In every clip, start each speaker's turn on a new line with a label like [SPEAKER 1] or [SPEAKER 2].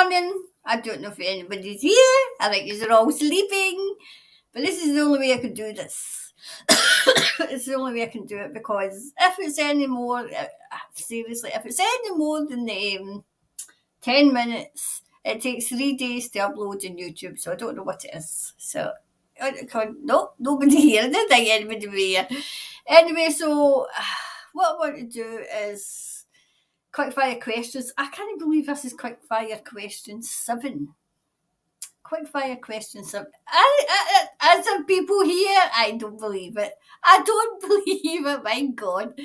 [SPEAKER 1] morning. I don't know if anybody's here. I think you're all sleeping. But this is the only way I can do this. It's the only way I can do it because if it's any more, seriously, if it's any more than 10 minutes, it takes 3 days to upload on YouTube. So I don't know what it is. So, no, nobody here. I didn't think anybody would be here. Anyway, so what I want to do is quickfire questions. I can't believe this is quickfire question 7. Quickfire question 7. As some people here, I don't believe it. I don't believe it, my God.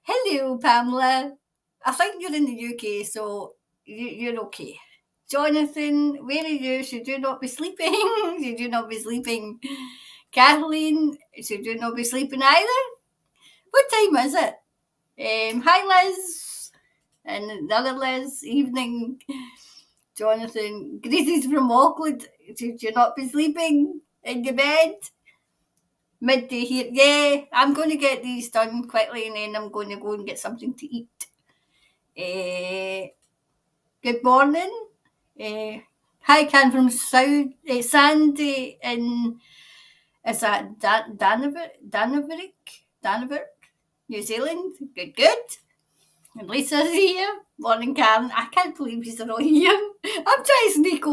[SPEAKER 1] Hello, Pamela. I think you're in the UK, so you're okay. Jonathan, where are you? Should you not be sleeping? Should you not be sleeping? Kathleen, should you not be sleeping either? What time is it? Hi, Liz. And the other Liz, evening. Jonathan, greetings from Auckland. Should you not be sleeping in your bed? Midday here. Yeah, I'm going to get these done quickly and then I'm going to go and get something to eat. Good morning. Hi, Can from South Sandy in, is that Danaverick, New Zealand. Good. And Lisa's here. Morning, Karen. I can't believe she's not here. I'm trying to sneak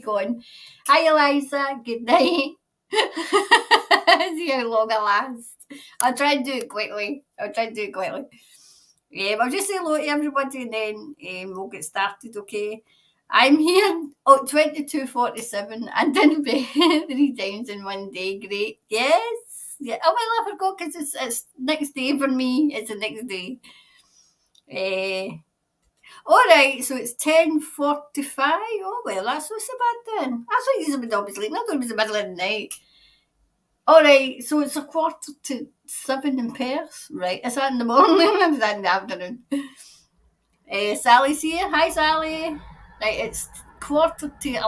[SPEAKER 1] on. Hi, Eliza. Good night. See how long I last. I'll try and do it quickly. I'll just say hello to everybody and then we'll get started, okay? I'm here. 22:47 and in bed 3 times in one day. Great. Yes. Yeah. Oh, well, I forgot because it's next day for me. It's the next day. All right, so it's 10:45. Oh, well, that's not so bad then. I thought you would all be sleeping. I thought it was the middle of the night. All right, so it's 6:45 in Perth. Right, is that in the morning or is that in the afternoon? Sally's here. Hi, Sally. Right, it's 11:45.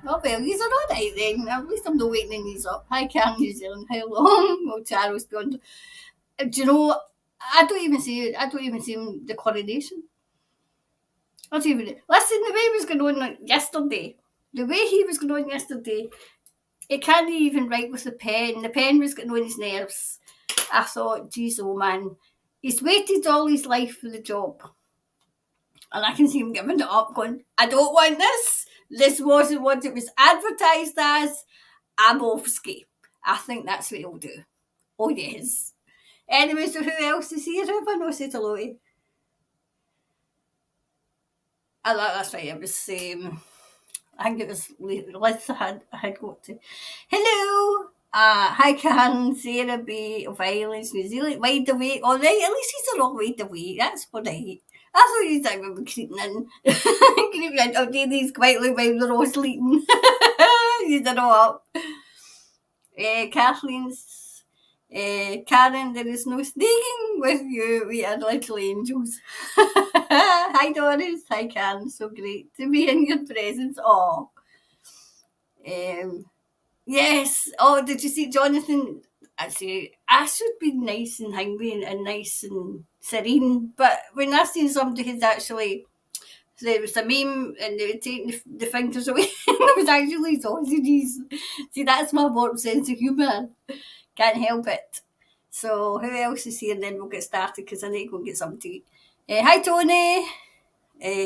[SPEAKER 1] Oh, well, these are all right then. At least I'm not waking these up. Hi, Karen, New Zealand. How long? Well, Charles beyond. Do you know, I don't even see the coronation. Listen, the way he was going on yesterday, he can't even write with the pen. The pen was getting on his nerves. I thought, geez, oh man, he's waited all his life for the job. And I can see him giving it up, going, I don't want this. This wasn't what it was advertised as. I'm off ski. I think that's what he'll do. Oh, yes. Anyway, so who else is here? Who have I not said hello to? That's right, it was, I think it was Liz I had got to. Hello! Hi, Karen, Sarah B. of Islands, New Zealand, wide awake. All right, at least he's all wide awake. That's all right. I thought you thought we were creeping in. Creeping in. I'll do these quietly while they're all sleeping. These are all up. Kathleen's, Karen, there is no sneaking with you. We are little angels. Hi, Doris. Hi, Karen. So great to be in your presence. Oh. Yes. Oh, did you see Jonathan? I should be nice and hungry and nice and serene. But when I seen somebody who's actually, there was a meme and they were taking the fingers away and it was actually sausages. See, that's my warm sense of humour. Can't help it. So who else is here? And then we'll get started because I need to go and get something to eat. Hi, Tony.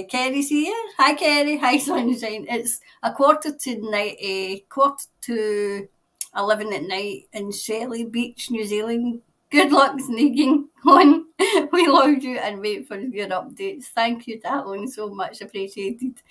[SPEAKER 1] Kerry's here. Hi, Kerry. Hi, Sunshine. It's 11 at night in Shelley Beach, New Zealand. Good luck sneaking on. We love you and wait for your updates. Thank you, darling, so much appreciated.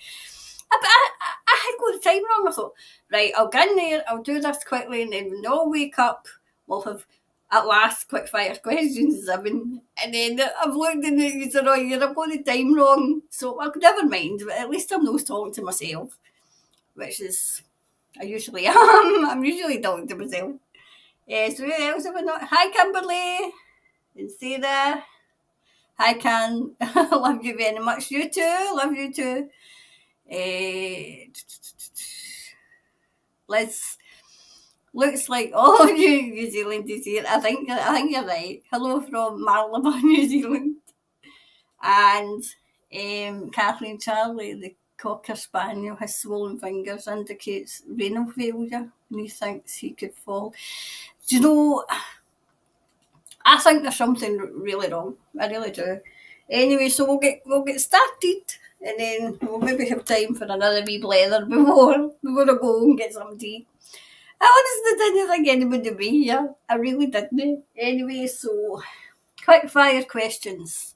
[SPEAKER 1] But I had got the time wrong. I thought, right, I'll get in there, I'll do this quickly, and then when they all wake up, we'll have at last quickfire questions 7. And then I've looked in the user all year, I've got the time wrong. So never mind, but at least I'm not talking to myself, which is, I usually am. I'm usually talking to myself. So who else have I not? Hi, Kimberly and Sarah. Hi, Can. Love you very much. You too. Love you too. Liz, looks like all of you New Zealanders here. I think you're right. Hello from Marylebone, New Zealand. And Kathleen Charlie, the Cocker Spaniel has swollen fingers indicates renal failure and he thinks he could fall. Do you know, I think there's something really wrong. I really do. Anyway, so we'll get started, and then we'll maybe have time for another wee blether before I go and get some tea. I honestly didn't think anybody would be here. I really didn't. Anyway, so quick fire questions.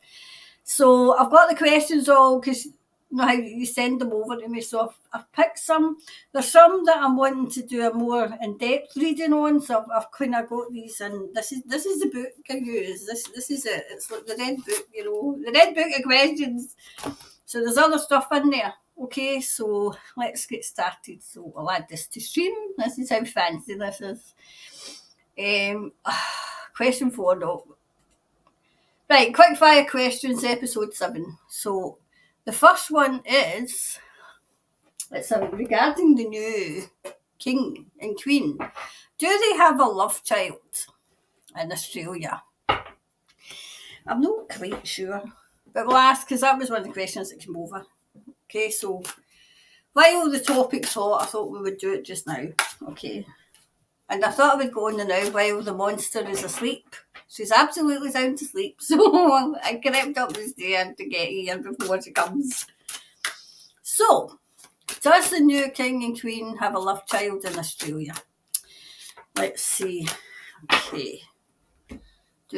[SPEAKER 1] So I've got the questions all because you know how you send them over to me. So I've picked some. There's some that I'm wanting to do a more in-depth reading on. So I've kind of got these, and this is the book I use. This is it. It's like the red book, you know, the red book of questions. So there's other stuff in there. Okay, so let's get started. So I'll add this to stream. This is how fancy this is. Question 4, no. Right, quick fire questions, episode 7. So the first one is, it's regarding the new king and queen. Do they have a love child in Australia? I'm not quite sure, but we'll ask because that was one of the questions that came over. Okay, so while the topic's hot, I thought we would do it just now. Okay. And I thought I would go on the now while the monster is asleep. She's absolutely sound asleep, so I crept up the stairs to get here before she comes. So, does the new king and queen have a love child in Australia? Let's see. Okay.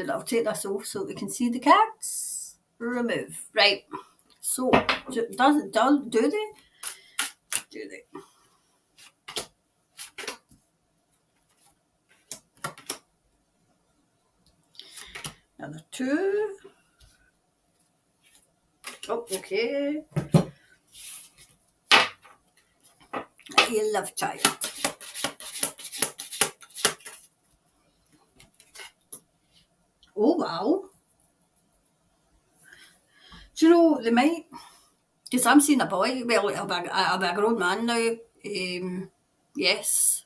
[SPEAKER 1] I'll take this off so we can see the cards. Remove. Right. So, do they? Do they? Another 2. Oh, okay. A love child. Oh, wow. Do you know, they might, because I'm seeing a boy, well, I'm a grown man now. Yes.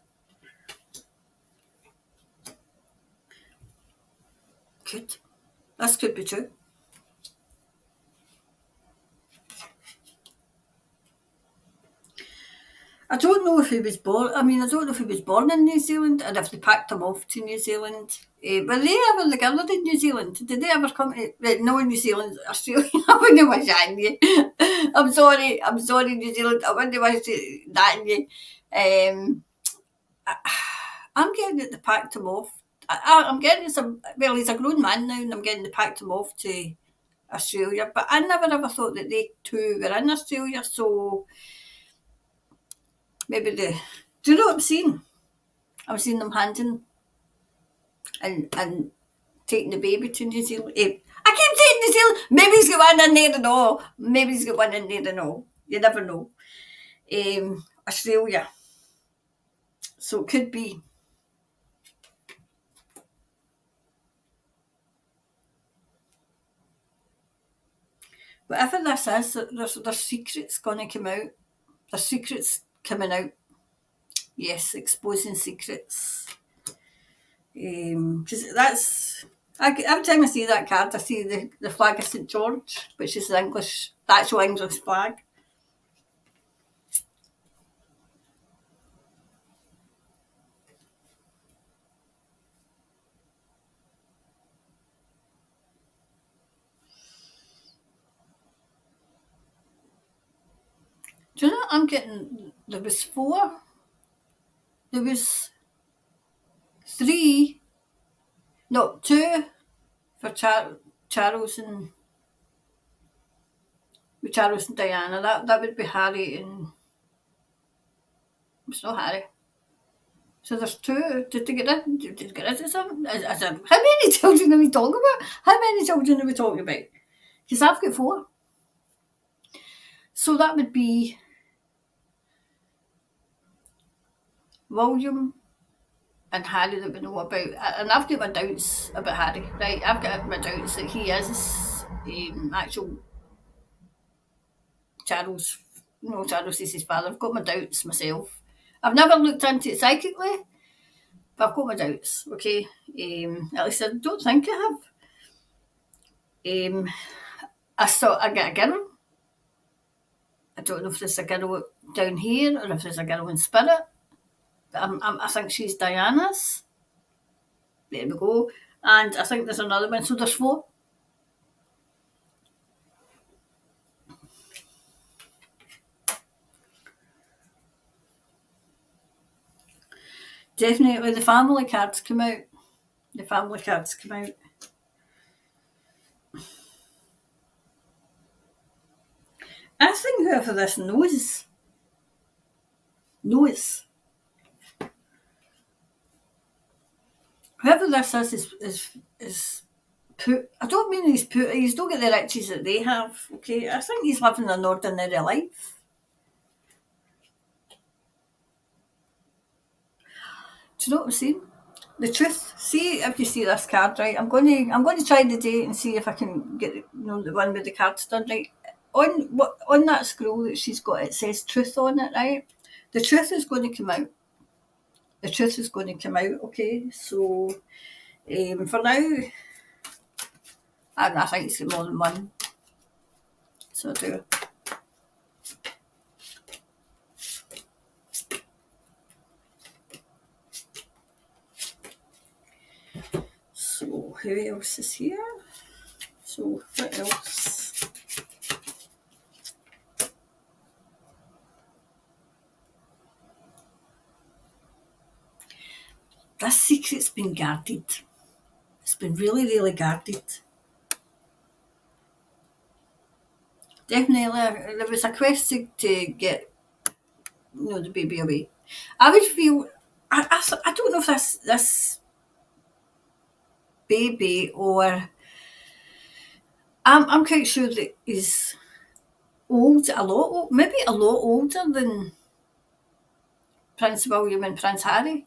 [SPEAKER 1] This could be true. I don't know if he was born. I don't know if he was born in New Zealand and if they packed him off to New Zealand. Were they ever together in New Zealand? Did they ever come to? No, New Zealand, Australia. I wouldn't wish that on you. I'm sorry, New Zealand. I wouldn't wish that on you. I'm getting that they packed him off. I'm getting some. Well, he's a grown man now, and I'm getting they packed him off to Australia. But I never ever thought that they two were in Australia. So. Maybe do you know what I'm seeing? I'm seeing them handing and taking the baby to New Zealand. I keep saying New Zealand. Maybe he's got one in there and all. Maybe he's got one in there and all. You never know. Australia. So it could be. Whatever this is, there's secrets going to come out. There's secrets coming out. Yes, exposing secrets. Because that's every time I see that card, I see the flag of St George, which is the actual English flag. Do you know what I'm getting? There was 4. There was 3. No, 2 for Charles and Diana. That would be Harry and it's not Harry. So there's 2. Did they get in? Did they get into something? How many children are we talking about? How many children are we talking about? Because I've got 4. So that would be William and Harry that we know about. And I've got my doubts about Harry, right? I've got my doubts that he is actual Charles. No, Charles is his father. I've got my doubts myself. I've never looked into it psychically, but I've got my doubts, okay? At least I don't think I have. I got a girl, a don't know if there's a girl down here or if there's a girl in spirit. But I think she's Diana's. There we go. And I think there's another one. So there's four. Definitely the family cards come out. The family cards come out. I think whoever this knows. Whoever this is put. I don't mean he's put. He's don't get the riches that they have. Okay, I think he's living an ordinary life. Do you know what I'm saying? The truth. See if you see this card right. I'm going to try the day and see if I can get the one with the cards done right. On that scroll that she's got, it says truth on it, right? The truth is going to come out. The truth is going to come out. Okay, so for now, I think it's got more than one. So I do. So who else is here? So what else? This secret's been guarded. It's been really, really guarded. Definitely, there was a quest to get the baby away. I would feel. I don't know if this baby or I'm quite sure that he's old, maybe a lot older than Prince William and Prince Harry.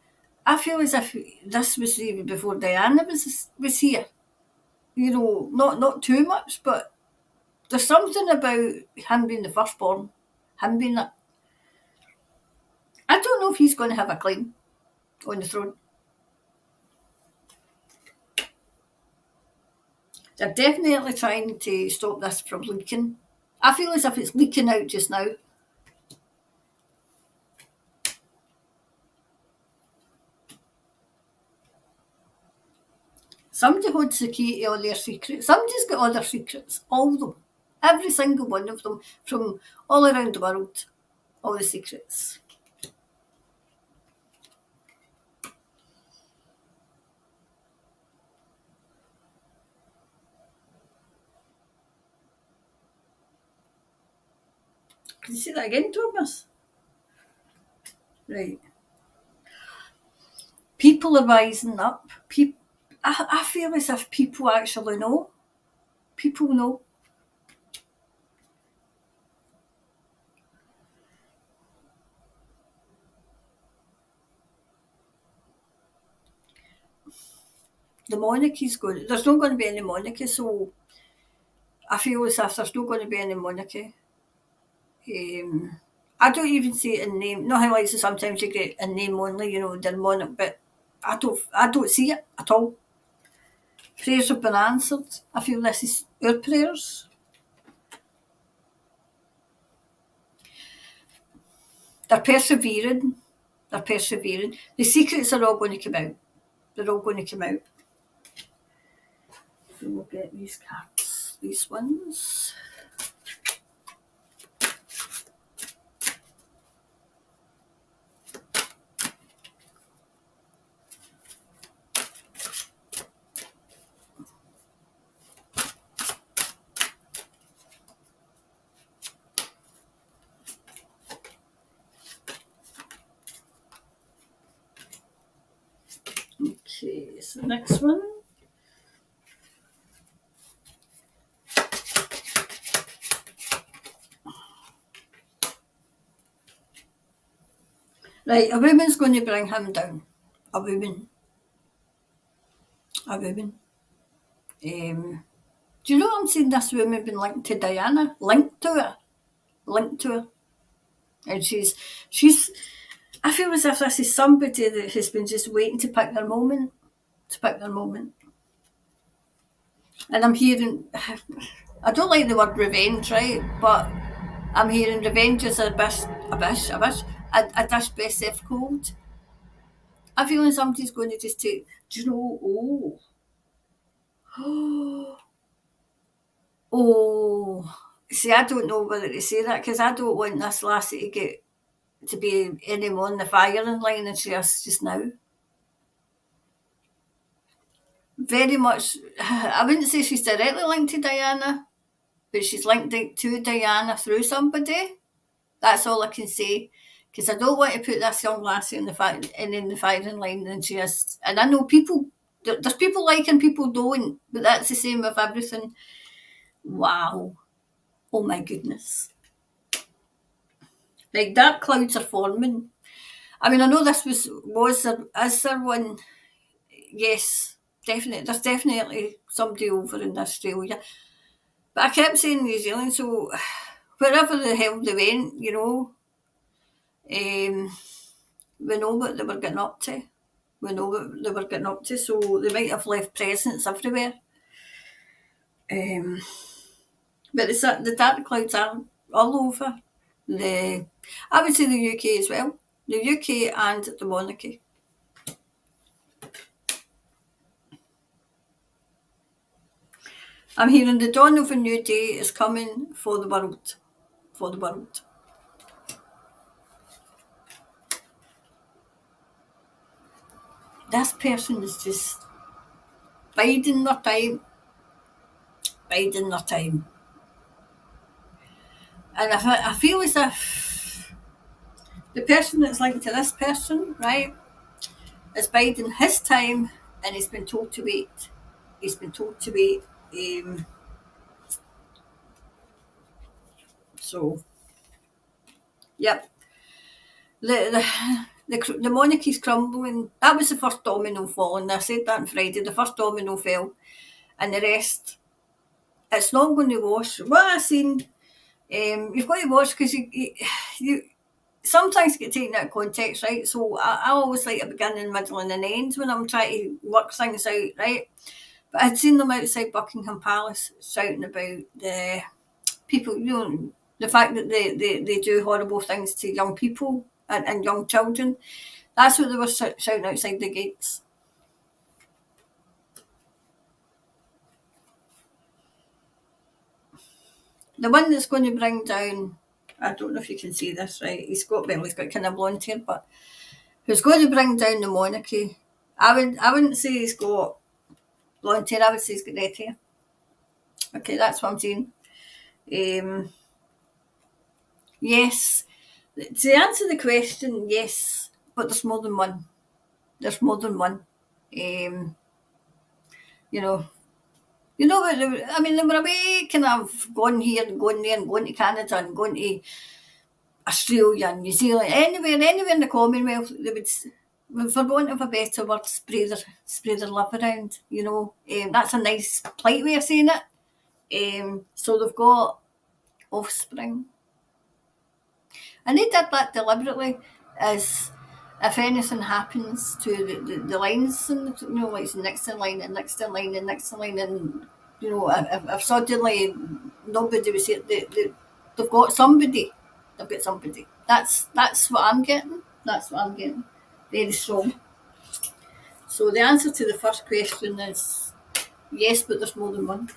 [SPEAKER 1] I feel as if this was even before Diana was here. Not too much, but there's something about him being the firstborn, him being that. I don't know if he's going to have a claim on the throne. They're definitely trying to stop this from leaking. I feel as if it's leaking out just now. Somebody holds the key to all their secrets. Somebody's got all their secrets, all of them. Every single one of them from all around the world. All the secrets. Can you see that again, Thomas? Right. People are rising up. I feel as if people actually know. People know. The monarchy's going. There's not going to be any monarchy, so I feel as if there's not going to be any monarchy. I don't even see it in name. Not how like sometimes you get a name only, they're monarch, but I don't see it at all. Prayers have been answered. I feel this is our prayers. They're persevering. They're persevering. The secrets are all going to come out. They're all going to come out. So we'll get these cards. These ones. Okay, so next one. Right, a woman's going to bring him down. A woman. A woman. Do you know I'm saying this woman been linked to Diana? Linked to her. Linked to her. And she's I feel as if this is somebody that has been just waiting to pick their moment. To pick their moment. And I'm hearing I don't like the word revenge, right? But I'm hearing revenge is a dish best served cold. I'm feeling somebody's going to just take, do you know, oh, oh. See, I don't know whether to say that because I don't want this lassie to get to be any more in the firing line than she is just now. Very much, I wouldn't say she's directly linked to Diana, but she's linked to Diana through somebody. That's all I can say. Because I don't want to put this young lassie in the firing line than she is. And I know people, there's people like and people don't, but that's the same with everything. Wow. Oh my goodness. Like dark clouds are forming. I mean, I know this is there one? Yes, definitely. There's definitely somebody over in Australia. But I kept saying New Zealand, so wherever the hell they went, we know what they were getting up to. We know what they were getting up to, so they might have left presents everywhere. Um, but the dark clouds are all over. I would say the UK as well. The UK and the monarchy. I'm hearing the dawn of a new day is coming for the world. For the world. This person is just biding their time. Biding their time. And I feel as if the person that's linked to this person, right, is biding his time and he's been told to wait. He's been told to wait. So, yep. The monarchy's crumbling. That was the first domino falling. I said that on Friday. The first domino fell, and the rest, it's not going to wash. What I seen, you've got to watch because you sometimes get taken out of context, right? So I always like a beginning, middle, and an end when I'm trying to work things out, right? But I'd seen them outside Buckingham Palace shouting about the people, the fact that they do horrible things to young people and young children. That's what they were shouting outside the gates. The one that's going to bring down, I don't know if you can see this, right? He's got kind of blonde hair, but who's going to bring down the monarchy? I wouldn't say he's got blonde hair. I would say he's got red hair. Okay, that's what I'm saying. Yes, to answer the question, yes, but there's more than one. There's more than one. Um, you know, what I mean, they were away, kind of going here and going there and going to Canada and going to Australia and New Zealand, anywhere in the Commonwealth. They would, for want of a better word, spray their love around. That's a nice, polite way of saying it. So they've got offspring. And they did that deliberately, as if anything happens to the lines, and like the next in line and next in line and next in line, and if suddenly nobody was here, they've got somebody. They've got somebody. That's what I'm getting. That's what I'm getting. Very strong. So the answer to the first question is yes, but there's more than one.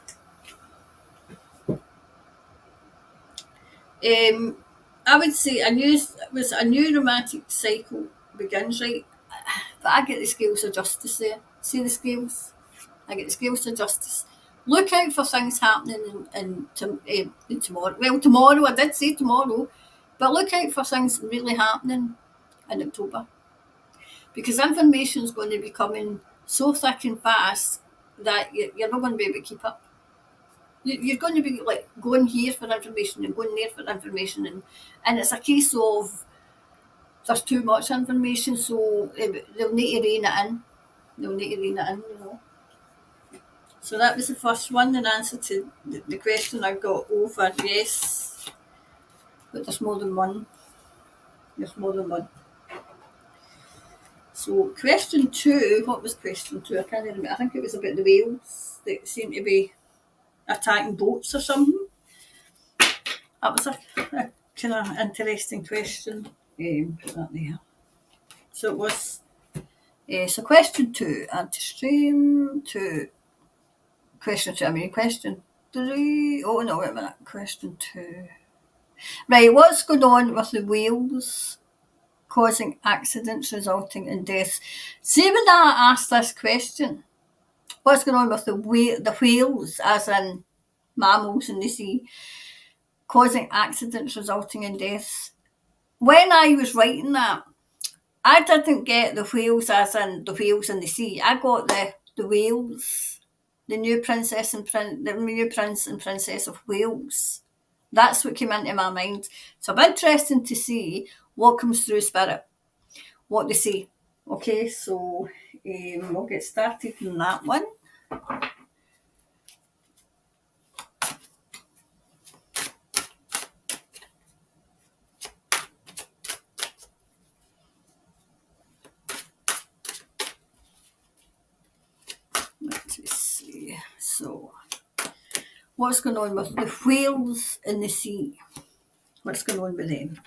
[SPEAKER 1] I would say a new romantic cycle begins, right? But I get the scales of justice there. See the scales? I get the scales of justice. Look out for things happening in tomorrow. Well, tomorrow, I did say tomorrow, but look out for things really happening in October. Because information is going to be coming so thick and fast that you're not going to be able to keep up. You're going to be like going here for information and going there for information, and it's a case of there's too much information, so they'll need to rein it in. So that was the first one. In answer to the question, I got over yes, but there's more than one. There's more than one. So question 2, what was question 2? I can't remember. I think it was about the whales that seem to be attacking boats or something. That was a kind of interesting question. Put that there. So it was. So question 2, anti-stream 2. Question 2, I mean question 3. Oh no, wait a minute. Question 2. Right, what's going on with the whales causing accidents resulting in deaths? See, when I asked this question, what's going on with the whales, as in mammals in the sea, causing accidents resulting in deaths? When I was writing that, I didn't get the whales as in the whales in the sea. I got the whales, the new prince and princess of Wales. That's what came into my mind. So I'm interested to see what comes through spirit, what they say. Okay, so we'll get started on that one. Let's see. So, what's going on with the whales in the sea? What's going on with them?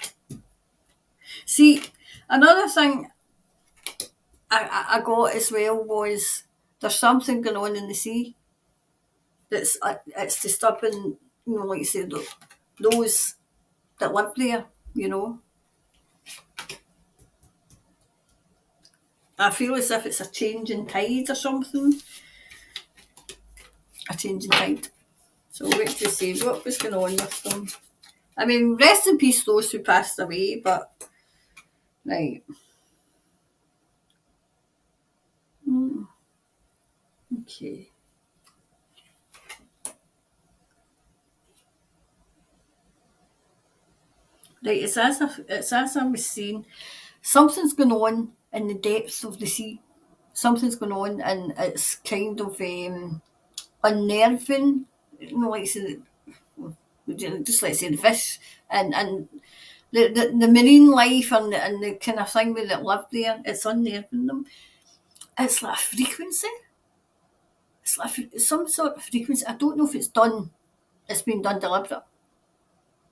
[SPEAKER 1] See, another thing I got as well was there's something going on in the sea that's it's disturbing, like you said, those that live there, I feel as if it's a change in tide or something. A change in tide. So wait to see what was going on with them. I mean, rest in peace those who passed away, but right. Okay. Right, it's as I was saying, something's going on in the depths of the sea. Something's going on, and it's kind of unnerving. Like say, just like say the fish and the marine life and the kind of thing that live there. It's unnerving them. It's like a frequency. It's like some sort of frequency. I don't know if it's done. It's been done deliberate.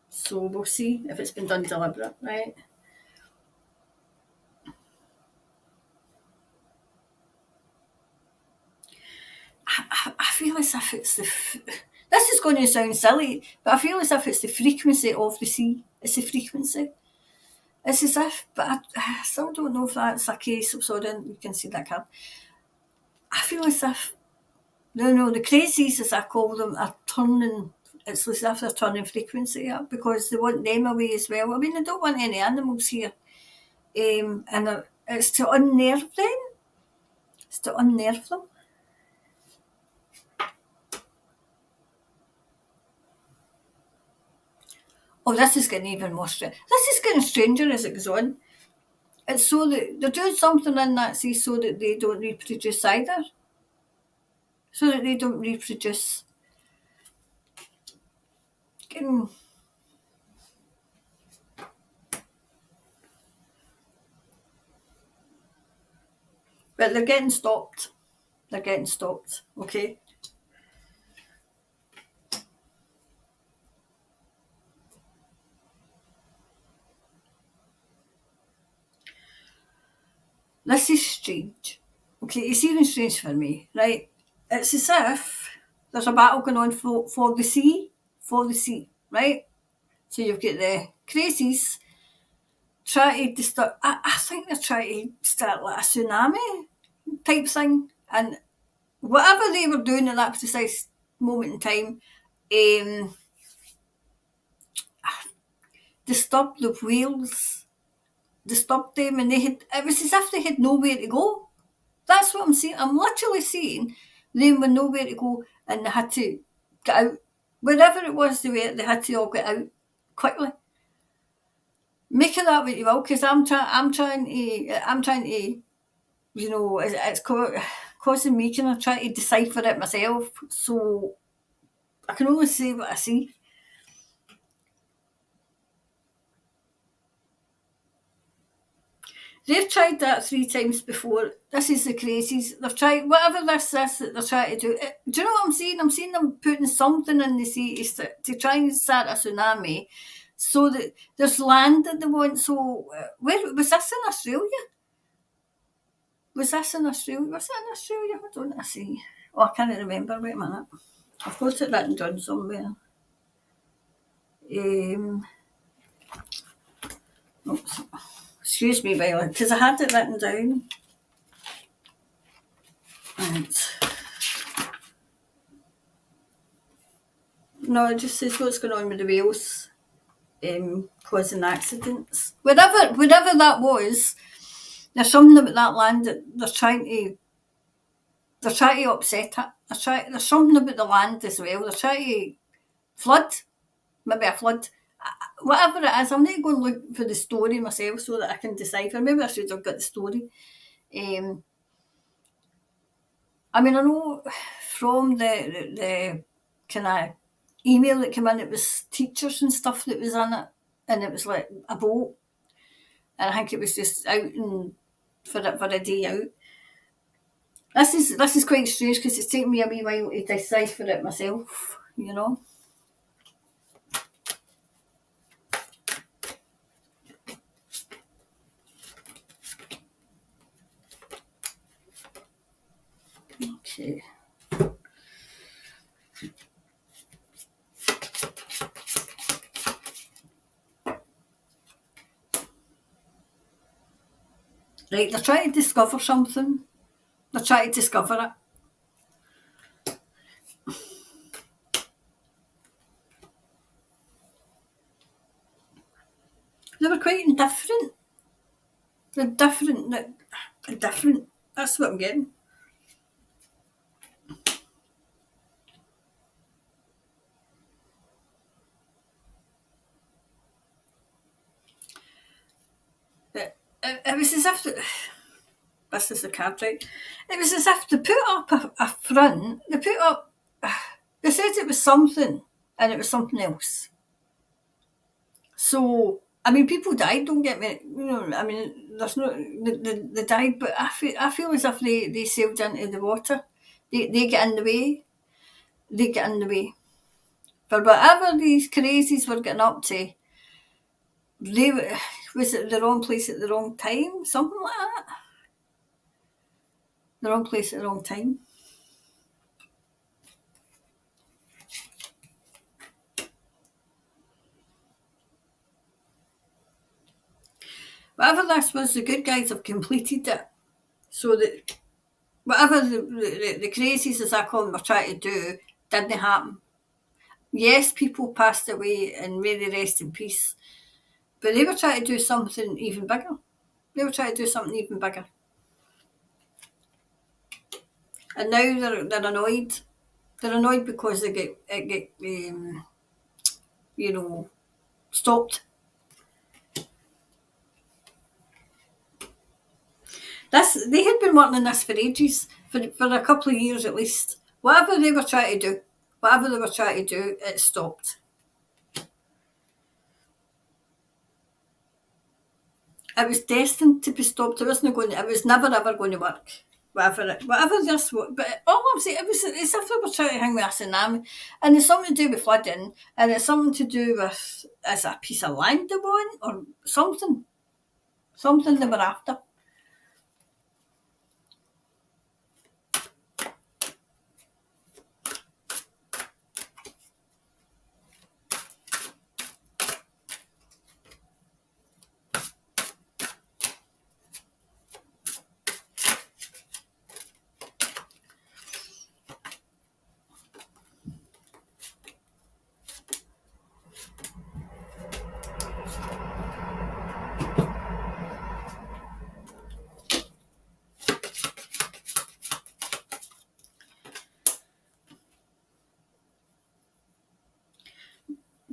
[SPEAKER 1] So we'll see if it's been done deliberate, right? I feel as if it's this is going to sound silly, but I feel as if it's the frequency of the sea. It's the frequency. It's as if, but I still don't know if that's a case. So then you can see that card. I feel as if, no, the crazies, as I call them, are turning. It's as if they're turning frequency up because they want them away as well. I mean, they don't want any animals here, and it's to unnerve them. It's to unnerve them. Oh, this is getting even more strange. This is getting stranger as it goes on. It's so that they're doing something in that sea so that they don't reproduce either. So that they don't reproduce. But they're getting stopped. They're getting stopped, okay? This is strange. Okay, it's even strange for me, right? It's as if there's a battle going on for the sea, right? So you've got the crazies trying to start, I think they're trying to start like a tsunami type thing. And whatever they were doing at that precise moment in time, um, disturbed the whales, disturbed them, and it was as if they had nowhere to go. That's what I'm saying. I'm literally saying they were nowhere to go and they had to get out. Wherever it was they were, they had to all get out quickly. Make it that way you will, because I'm trying to, it's causing me kind of trying to decipher it myself. So I can only say what I see. They've tried that 3 times before. This is the crazies. They've tried whatever this is that they're trying to do. Do you know what I'm saying? I'm seeing them putting something in the sea to try and start a tsunami, so that there's land that they want. So where was this in Australia? Was this in Australia? Was it in Australia? I don't see. Oh, I can't remember. Wait a minute. I've got it written down somewhere. Oops. Excuse me, Violet, because I had it written down. Right. No, it just says what's going on with the whales causing accidents. Whatever that was, there's something about that land that they're trying to upset it. There's something about the land as well. They're trying to flood, maybe a flood. Whatever it is, I'm not going to look for the story myself so that I can decipher. Maybe I should have got the story. I mean, I know from the kind of email that came in, it was teachers and stuff that was in it, and it was like a boat, and I think it was just out and for a day out. This is quite strange because it's taken me a wee while to decipher it myself, you know. Okay. Right, they're trying to discover something. They're trying to discover it. They were quite indifferent. They're different. They're different. That's what I'm getting. It was as if this is the card, right? It was as if they put up a front. They put up. They said it was something, and it was something else. So I mean, people died. Don't get me. You know, I mean, there's no they died, but I feel as if they sailed into the water. They get in the way. They get in the way. For whatever these crazies were getting up to, they was at the wrong place at the wrong time. Something like that. The wrong place at the wrong time. Whatever this was, the good guys have completed it. So that whatever the crazies, as I call them, were trying to do, didn't happen. Yes, people passed away and may they rest in peace. But they were trying to do something even bigger. They were trying to do something even bigger. And now they're annoyed. They're annoyed because it get stopped. They had been working on this for ages, for a couple of years at least. Whatever they were trying to do, it stopped. It was destined to be stopped. It was never ever going to work. Whatever this was, but all I'm saying, it's if they were trying to hang with a tsunami, and it's something to do with flooding, and it's something to do with is a piece of land they want or something they were after.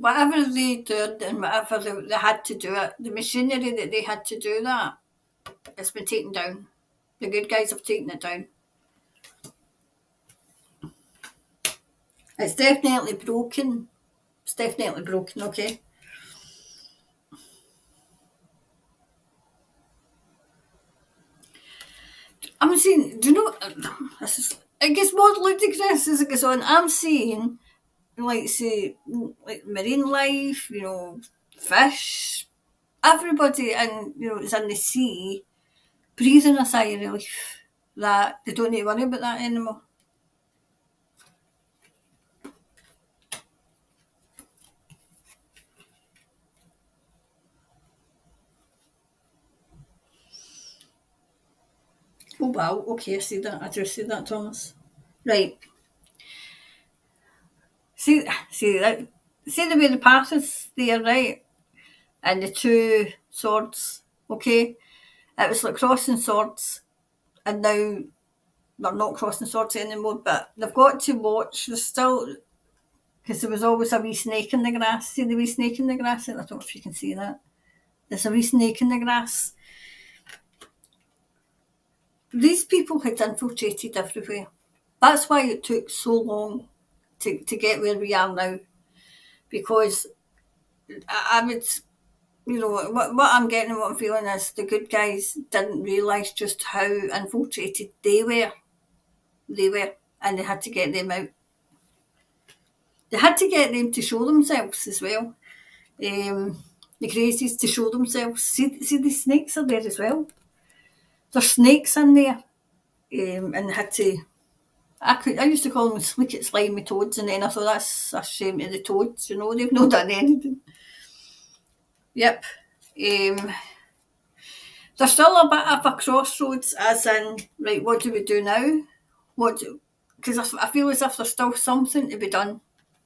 [SPEAKER 1] Whatever they did and whatever they had to do it, the machinery that they had to do that, it's been taken down. The good guys have taken it down. It's definitely broken. It's definitely broken, okay? I'm saying, do you know, it gets more ludicrous as it goes on. I'm saying, like, say, like marine life, fish, everybody, and, is in the sea, breathing a sigh of relief that they don't need to worry about that anymore. Oh, wow, okay, I see that. I just see that, Thomas. Right. See that. See the way the path is there, right? And the two swords, okay? It was like crossing swords, and now they're not crossing swords anymore, but they've got to watch. There's still, because there was always a wee snake in the grass. See the wee snake in the grass? I don't know if you can see that. There's a wee snake in the grass. These people had infiltrated everywhere. That's why it took so long to get where we are now. Because I would, what I'm getting and what I'm feeling is the good guys didn't realise just how infiltrated they were. They were, and they had to get them out. They had to get them to show themselves as well. The crazies to show themselves. See, the snakes are there as well. There's snakes in there, and they had to. I used to call them sleek it slimy toads, and then I thought that's a shame to the toads. They've not done anything. Yep. There's still a bit of a crossroads, as in, right, what do we do now? Because I feel as if there's still something to be done,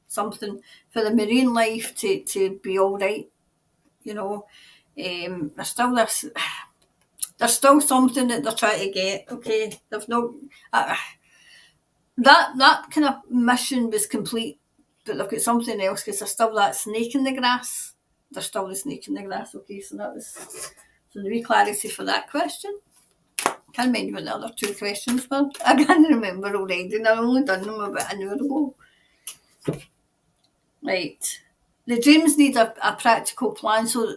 [SPEAKER 1] something for the marine life to be all right. There's still this. There's still something that they're trying to get. Okay, they've no that kind of mission was complete, but they've got something else because there's still that snake in the grass. There's still the snake in the grass. Okay, so that was the wee clarity for that question. Can't remember what the other two questions were. I can't remember already, and I've only done them about an hour ago. Right. The dreams need a practical plan, so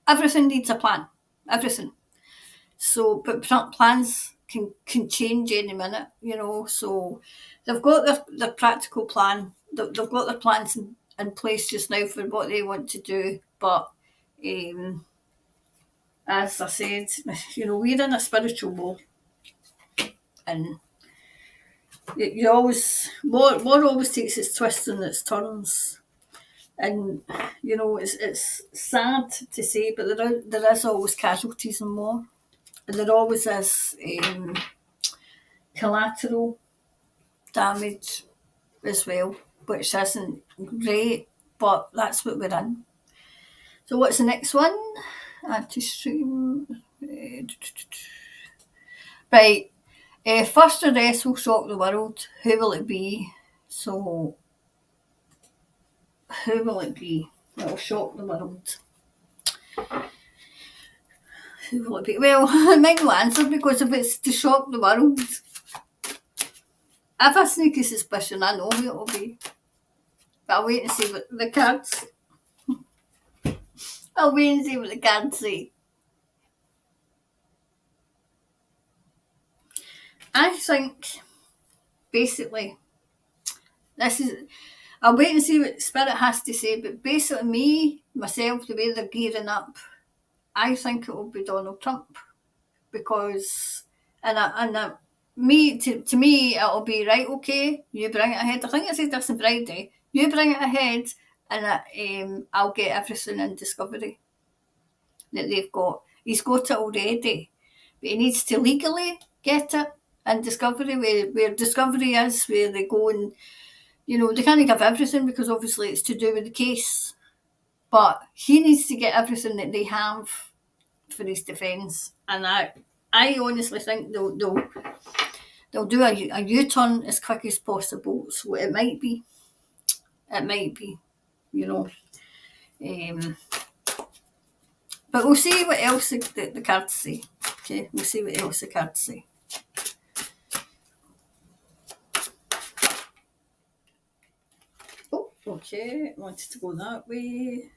[SPEAKER 1] everything needs a plan. Everything. So, but plans can change any minute, So they've got their practical plan. They've got their plans in place just now for what they want to do. But as I said, we're in a spiritual war, and you always war always takes its twists and its turns, and it's sad to say, but there is always casualties in war, and there always is collateral damage as well, which isn't great, but that's what we're in. So what's the next one? Add to stream. Right. First arrest will shock the world. Who will it be? So, who will it be that will shock the world? Who will it be? Well, I might not answer because if it's to shock the world, I have a sneaky suspicion I know who it will be. But I'll wait and see what the cards. I'll wait and see what the cards say. I think, basically, I'll wait and see what Spirit has to say, but basically myself, the way they're gearing up, I think it will be Donald Trump. Because, to me, it'll be, right, okay, you bring it ahead. I think I said this on Friday. You bring it ahead, and I'll get everything in Discovery that they've got. He's got it already, but he needs to legally get it in Discovery, where Discovery is, where they go and, they can't give everything because obviously it's to do with the case. But he needs to get everything that they have for his defence, and I honestly think they'll do a U-turn as quick as possible. So it might be, but we'll see what else the cards say. Okay, we'll see what else the cards say. Oh, okay, I wanted to go that way.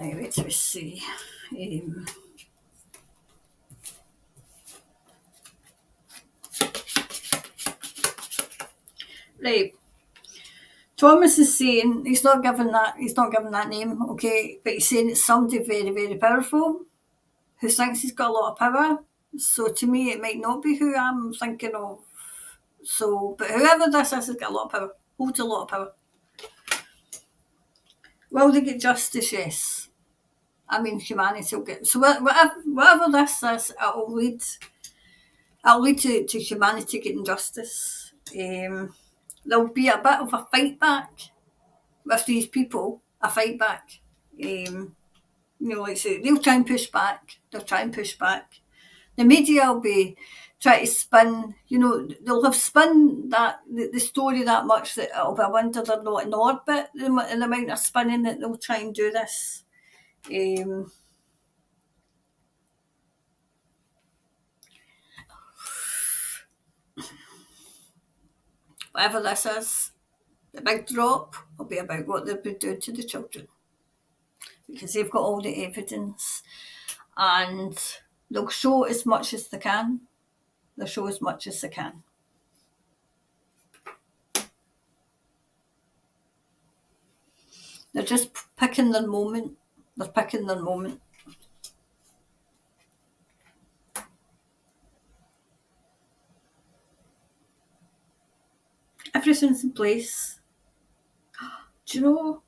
[SPEAKER 1] Right, wait till we see. Right. Thomas is saying he's not given that name, okay, but he's saying it's somebody very, very powerful who thinks he's got a lot of power. So to me, it might not be who I'm thinking of. So, but whoever this is has got a lot of power, holds a lot of power. Will they get justice? Yes. I mean, humanity will get. So whatever this is, it'll lead to humanity getting justice. There'll be a bit of a fight back with these people, a fight back. Like I say, they'll try and push back. The media will be trying to spin, they'll have spun the story that much that it'll be a wonder they're not in orbit, the amount of spinning that they'll try and do this. Whatever this is, the big drop will be about what they've been doing to the children. Because they've got all the evidence and they'll show as much as they can. They'll show as much as they can. They're just picking their moment. They're picking their moment. Everything's in place. Do you know?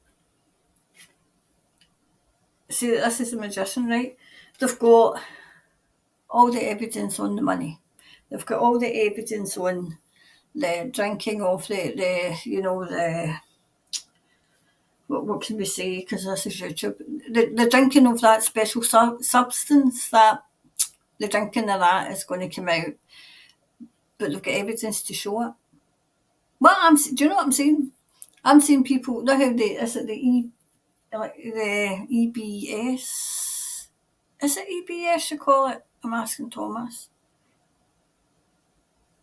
[SPEAKER 1] See, this is a magician, right? They've got all the evidence on the money. They've got all the evidence on the drinking of what can we say? Because this is YouTube. The drinking of that special substance, that the drinking of that is going to come out, but they've got evidence to show it. Do you know what I'm saying? I'm seeing people. Know how the EBS? Is it EBS you call it? I'm asking Thomas.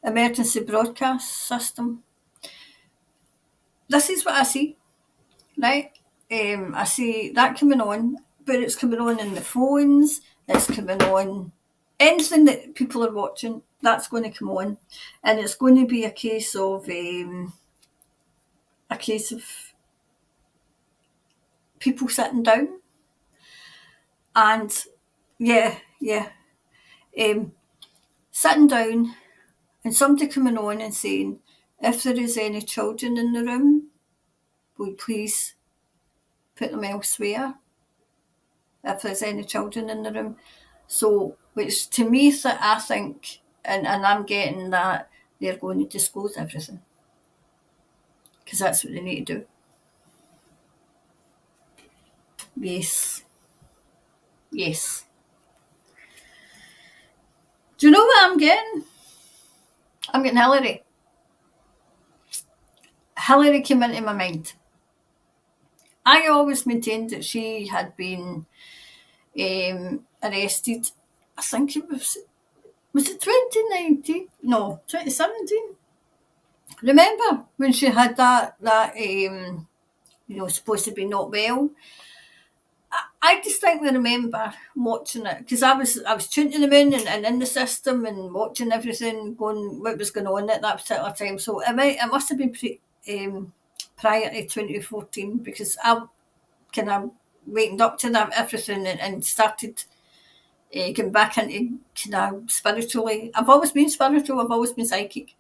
[SPEAKER 1] Emergency Broadcast System. This is what I see, right? I see that coming on, but it's coming on in the phones. It's coming on. Anything that people are watching, that's going to come on, and it's going to be a case of people sitting down, and sitting down, and somebody coming on and saying, if there is any children in the room, will you please put them elsewhere? If there's any children in the room. So, which to me, I think, and I'm getting that they're going to disclose everything. Because that's what they need to do. Yes. Do you know what I'm getting? I'm getting Hillary. Hillary came into my mind. I always maintained that she had been arrested. I think it was it 2019? No, 2017. Remember when she had that supposed to be not well? I distinctly remember watching it because I was tuning them in and in the system and watching everything what was going on at that particular time. So it must have been prior to 2014 because I kind of wakened up to that everything and started getting back into kind of spiritually. I've always been spiritual. I've always been psychic,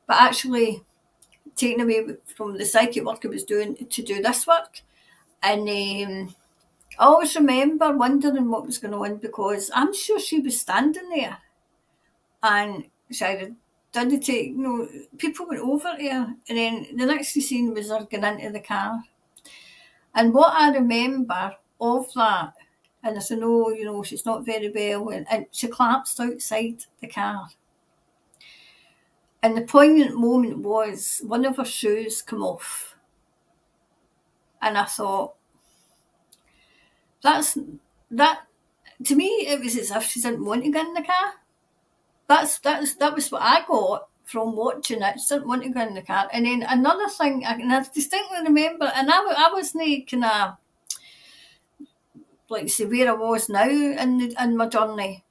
[SPEAKER 1] but actually taking away from the psychic work I was doing to do this work, and I always remember wondering what was going on because I'm sure she was standing there and she had done the take, people went over to her and then the next scene was her getting into the car. And what I remember of that, and I said, no, she's not very well, and she collapsed outside the car. And the poignant moment was one of her shoes come off. And I thought, that to me it was as if she didn't want to get in the car. That was what I got from watching it. She didn't want to get in the car. And then another thing, and I distinctly remember, and I wasn't kind of like say where I was now in my journey,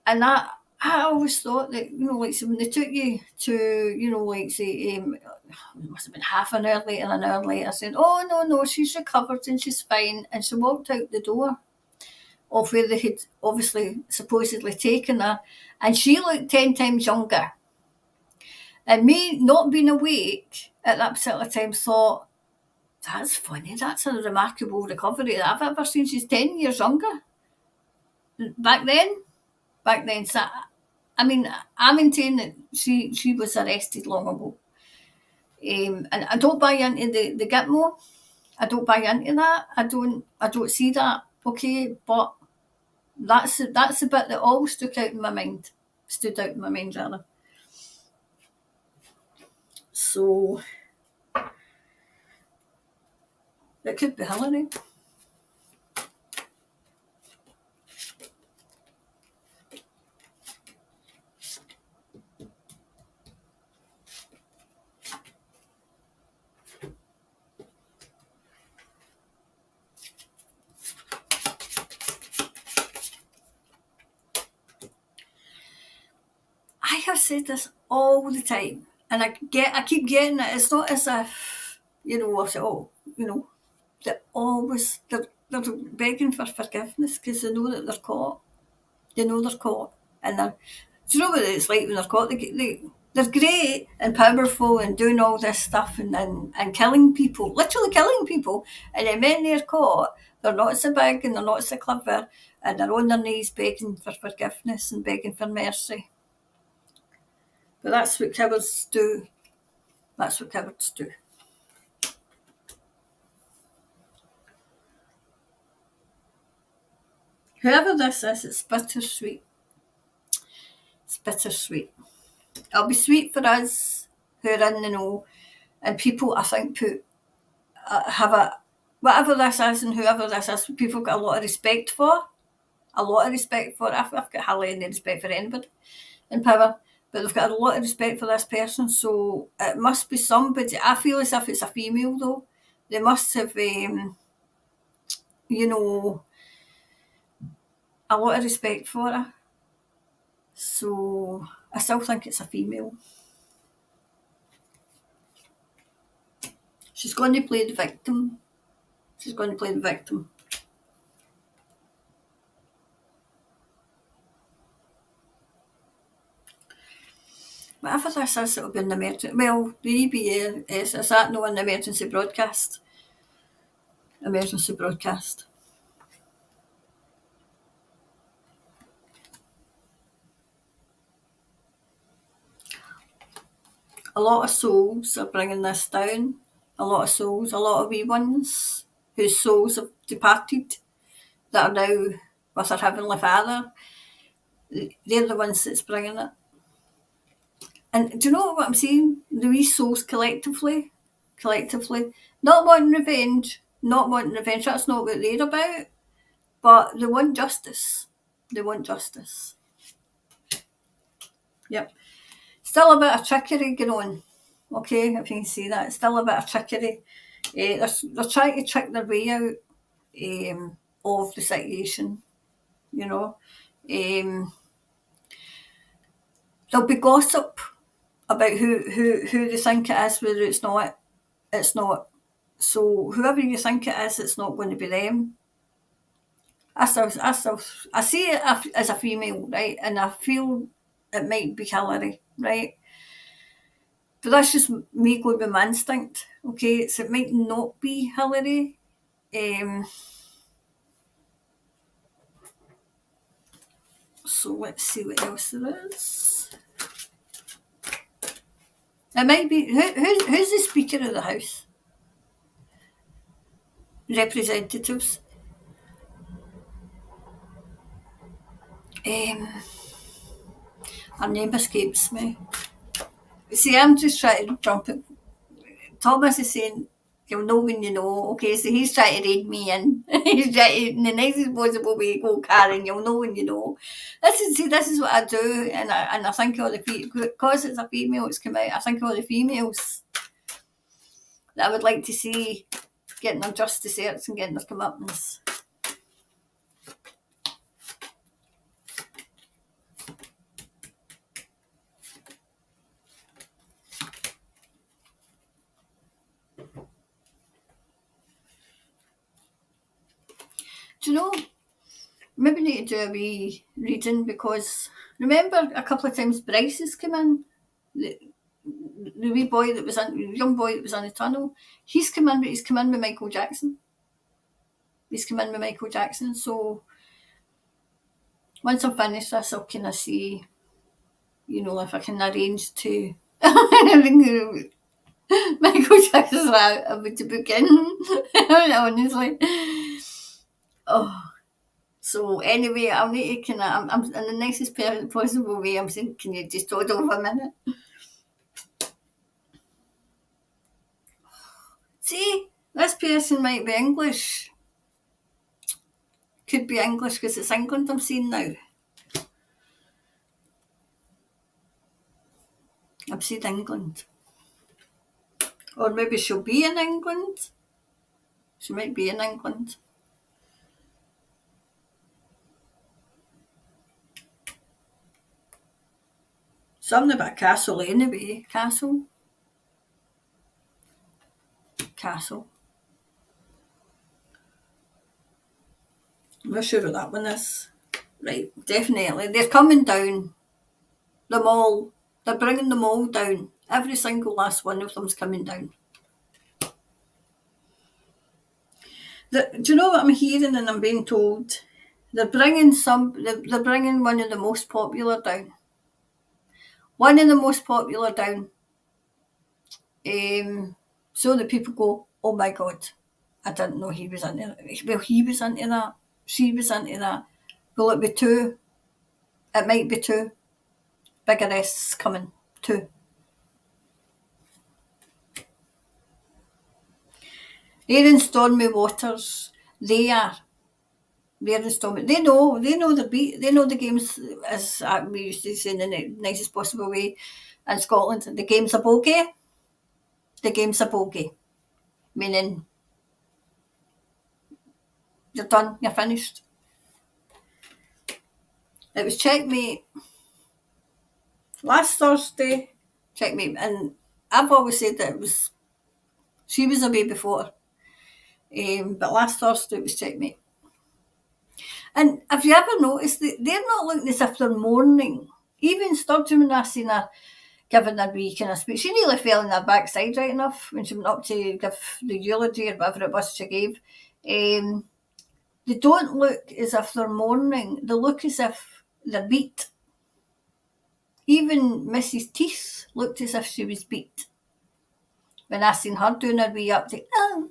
[SPEAKER 1] and I always thought that, you know, like so when they took you to, you know, like say it must have been half an hour later, an hour later, saying, "Oh no, she's recovered and she's fine," and she walked out the door of where they had obviously supposedly taken her, and she looked 10 times younger. And me not being awake at that particular time thought, that's funny, that's a remarkable recovery that I've ever seen. She's 10 years younger back then. So, I mean, I maintain that she was arrested long ago. And I don't buy into the Gitmo. I don't buy into that. I don't see that. Okay, but that's the bit that always stood out in my mind. Rather. So it could be Hillary. I have said this all the time, and I keep getting it. It's not as if, you know, I say, oh, you know, they're begging for forgiveness because they know that they're caught. They know they're caught, and do you know what it's like when they're caught? They're great and powerful and doing all this stuff and killing people, literally killing people, and then when they're caught, they're not so big and they're not so clever, and they're on their knees begging for forgiveness and begging for mercy. But that's what cowards do. That's what cowards do. Whoever this is, it's bittersweet. It's bittersweet. It'll be sweet for us who are in the know, and people, I think, have a, whatever this is and whoever this is, people got a lot of respect for. A lot of respect for. I've got hardly any respect for anybody in power, but they've got a lot of respect for this person. So it must be somebody. I feel as if it's a female though. They must have, you know, a lot of respect for her. So I still think it's a female. She's going to play the victim. She's going to play the victim. Whatever this is, it'll be an emergency. Well, the EBA is that no an emergency broadcast? Emergency broadcast. A lot of souls are bringing this down. A lot of souls, a lot of wee ones whose souls have departed that are now with their Heavenly Father. They're the ones that's bringing it. And do you know what I'm saying? The wee souls collectively, not wanting revenge, that's not what they're about, but they want justice. Yep. Still a bit of trickery going on. Okay, if you can see that, still a bit of trickery. They're trying to trick their way out of the situation, you know. There'll be gossip about who they think it is, whether it's not. So whoever you think it is, it's not going to be them. I see it as a female, right, and I feel it might be Hillary, right. But that's just me going with my instinct, okay? So it might not be Hillary. So let's see what else there is. It might be who's the Speaker of the House? Representatives. Her name escapes me. See, I'm just trying to jump it. Thomas is saying, you'll know when you know. Okay, so he's trying to read me in. He's trying to, in the nicest possible way, go, Karen, you'll know when you know. This is what I do, and I think all the people, because it's a female it's come out, I think all the females that I would like to see getting their just desserts and getting their comeuppance. do you know, maybe need to do a wee reading, because remember a couple of times Bryce has come in, the wee boy that was in, the young boy that was in the tunnel, he's come in, but he's come in with Michael Jackson. So once I'm finished this, I'll kind of see, if I can arrange to Michael Jackson's about to book in. Honestly. Oh. So anyway, I'll need to I'm in the nicest possible way. I'm saying, can you just hold on for a minute? See, this person might be English. Could be English because it's England I'm seeing now. I've said England. Or maybe she'll be in England. She might be in England. Something about castle anyway. Castle. I'm not sure what that one is. Right, definitely. They're coming down. Them all. They're bringing them all down. Every single last one of them's coming down. Do you know what I'm hearing and I'm being told? They're bringing one of the most popular down. One of the most popular down. So that people go, oh my God, I didn't know he was into that. Well, he was into that. She was into that. Will it be two? It might be two. Big arrests coming. Two. They're in Stormy Waters. They're in Stormy. They know the beat. They know the games, as we used to say in the nicest possible way in Scotland. The game's a bogey. The game's a bogey. Meaning you're done. You're finished. It was checkmate last Thursday. Checkmate, and I've always said that she was away before, but last Thursday it was checkmate. And have you ever noticed that they're not looking as if they're mourning? Even Sturgeon, when I seen her giving her wee kind of speech, she nearly fell in her backside right enough when she went up to give the eulogy or whatever it was she gave. They don't look as if they're mourning. They look as if they're beat. Even Mrs. Teeth looked as if she was beat. When I seen her doing her wee update, oh,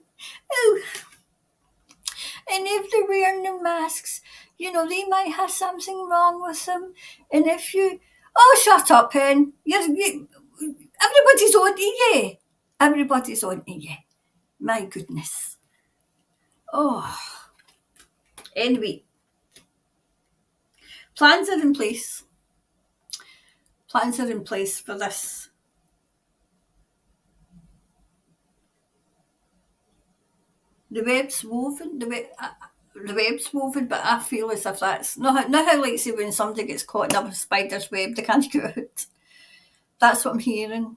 [SPEAKER 1] and if they're wearing the masks, they might have something wrong with them. And if you, oh, shut up, Hen. Everybody's on to you. Everybody's on to you. My goodness. Oh. Anyway, plans are in place. Plans are in place for this. The web's woven. The web's woven, but I feel as if that's not how, like, say, when somebody gets caught in a spider's web, they can't get out. That's what I'm hearing.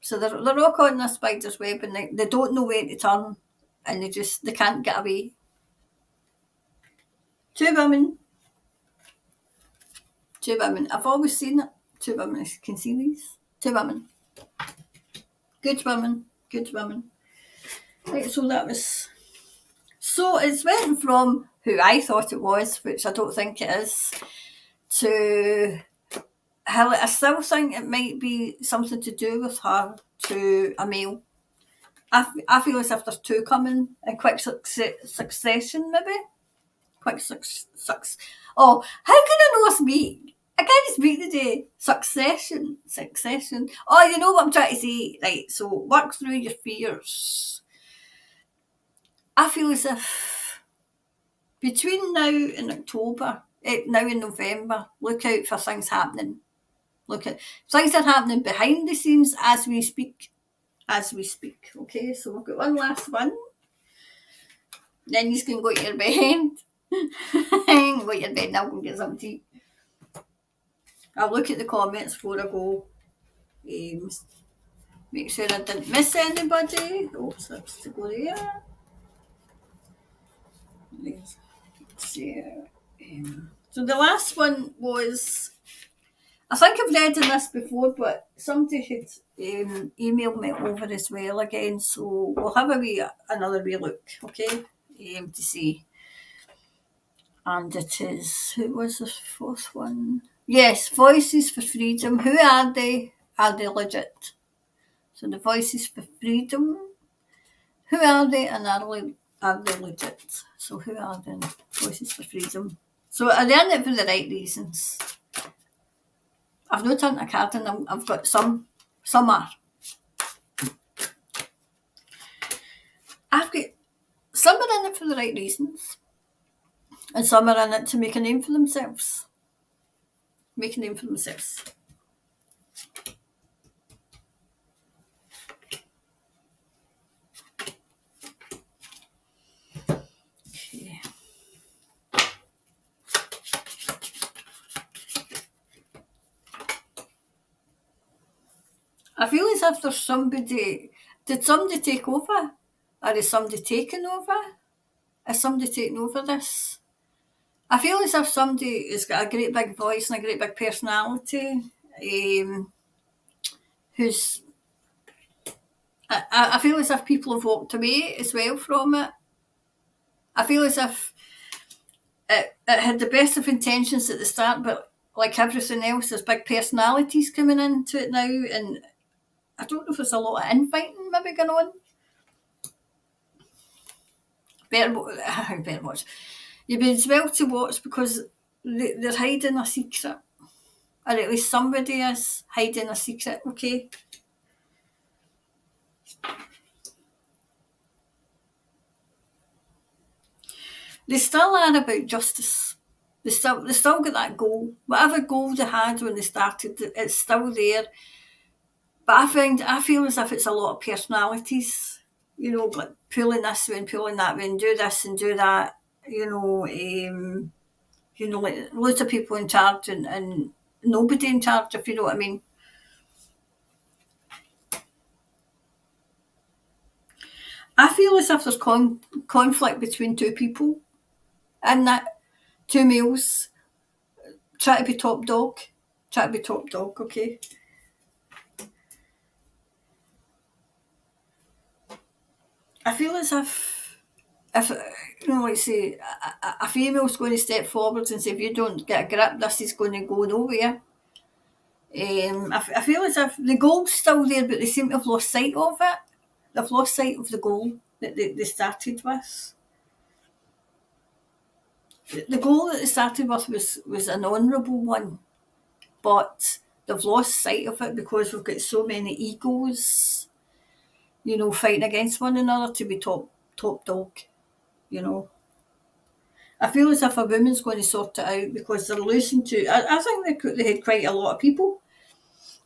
[SPEAKER 1] So they're all caught in a spider's web, and they don't know where to turn, and they can't get away. Two women. I've always seen it. Two women. You can see these. Two women. Good women. Right, so that was. So it's went from who I thought it was, which I don't think it is, to I still think it might be something to do with her, to a male. I feel as if there's two coming in quick succession, maybe. Quick success. Oh, how can I know speak? I can't speak today. Succession. Oh, you know what I'm trying to say? Right, so work through your fears. I feel as if between now and October, now in November, look out for things happening. Things are happening behind the scenes as we speak. Okay, so we've got one last one. Then you can go to your bed. Go to your bed and I'll go get some tea. I'll look at the comments before I go. Make sure I didn't miss anybody. Oh, that's to go there. see. So the last one was, I think I've read in this before, but somebody had emailed me over as well again. So we'll have another wee look, okay, to see. And it is, who was the fourth one? Yes, Voices for Freedom. Who are they? Are they legit? So the Voices for Freedom. Who are they, and are they legit? So who are the Voices for Freedom? So are they in it for the right reasons? I've not turned a card in them. I've got some are. I've got some are in it for the right reasons, and some are in it to make a name for themselves. Make a name for themselves. Okay. I feel as if there's somebody. Did somebody take over? Or is somebody taking over? Is somebody taking over this? I feel as if somebody has got a great big voice and a great big personality, who's. I feel as if people have walked away as well from it. I feel as if it had the best of intentions at the start, but like everything else, there's big personalities coming into it now, and I don't know if there's a lot of infighting maybe going on. Better watch. You'd be as well to watch because they're hiding a secret, or at least somebody is hiding a secret. Okay. They still are about justice. They still got that goal. Whatever goal they had when they started, it's still there. But I feel as if it's a lot of personalities, like pulling this way and pulling that way and do this and do that, like loads of people in charge and nobody in charge, if you know what I mean. I feel as if there's conflict between two people and that two males try to be top dog. Try to be top dog, okay? I feel as if like say a female's going to step forward and say, if you don't get a grip, this is going to go nowhere. I feel as if the goal's still there, but they seem to have lost sight of it. They've lost sight of the goal that they started with. The goal that they started with was an honourable one, but they've lost sight of it because we've got so many egos, fighting against one another to be top dog, you know. I feel as if a woman's going to sort it out because they're losing to. I think they had quite a lot of people,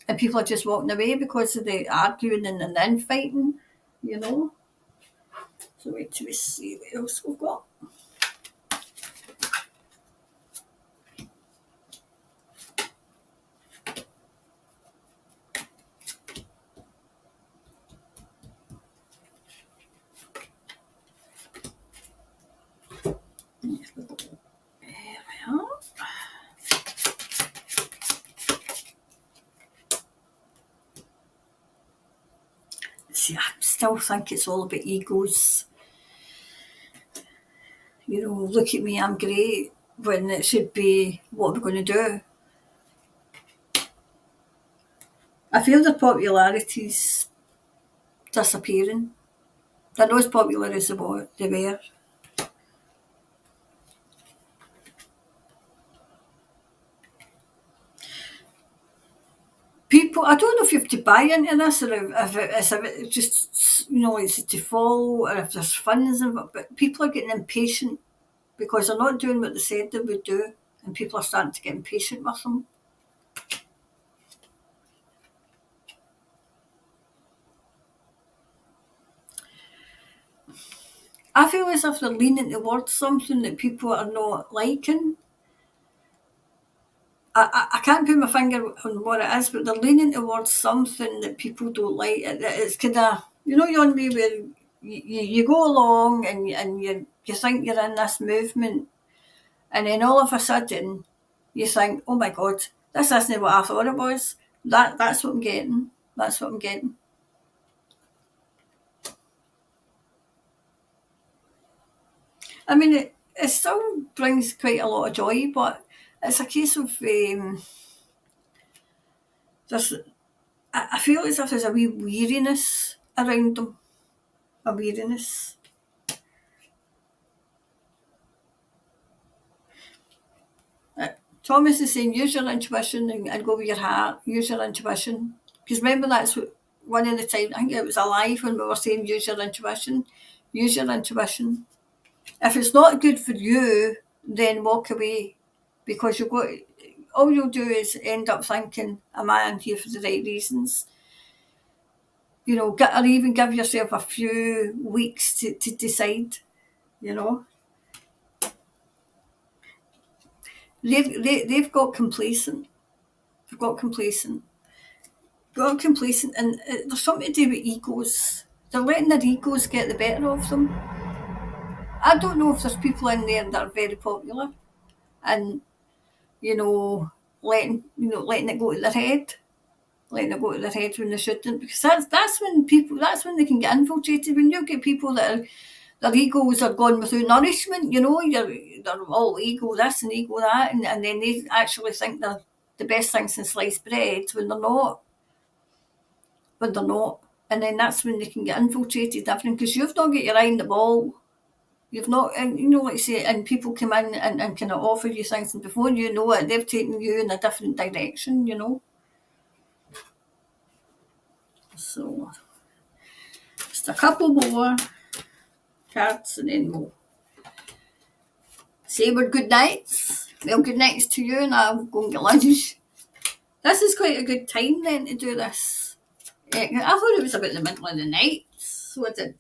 [SPEAKER 1] and people are just walking away because of the arguing and the infighting, you know. So wait till we see what else we've got. There we are. See, I still think it's all about egos. Look at me, I'm great, when it should be, what are we going to do? I feel their popularity's disappearing. They're not as popular as they were. People, I don't know if you have to buy into this or if it's just, it's to follow or if there's funds in it, but people are getting impatient because they're not doing what they said they would do, and people are starting to get impatient with them. I feel as if they're leaning towards something that people are not liking. I can't put my finger on what it is, but they're leaning towards something that people don't like. It's kind of, you on where you go along and you think you're in this movement, And then all of a sudden, you think, oh my God, this isn't what I thought it was. That's what I'm getting. That's what I'm getting. I mean, it still brings quite a lot of joy, but it's a case of there's. I feel as if there's a wee weariness around them. A weariness. Thomas is saying, use your intuition and go with your heart. Use your intuition. Because remember, that's what, one of the time, I think it was alive when we were saying, use your intuition. Use your intuition. If it's not good for you, then walk away. Because you've got, all you'll do is end up thinking, am I in here for the right reasons? You know, or even give yourself a few weeks to decide, you know. They've got complacent. They've got complacent. Got complacent, and there's something to do with egos. They're letting their egos get the better of them. I don't know if there's people in there that are very popular, and letting it go to their head, letting it go to their head when they shouldn't, because that's when they can get infiltrated. When you get people that are, their egos are gone without nourishment, they're all ego this and ego that, and then they actually think they're the best things in sliced bread when they're not. When they're not. And then that's when they can get infiltrated, everything, because you've not got your eye on the ball. You've not, and like I say, and people come in and kind of offer you things, and before you know it, they've taken you in a different direction, So, just a couple more cards, and then we'll say we're good nights. Well, good nights to you, and I'll go and get lunch. This is quite a good time then to do this. I thought it was about the middle of the night, so I did.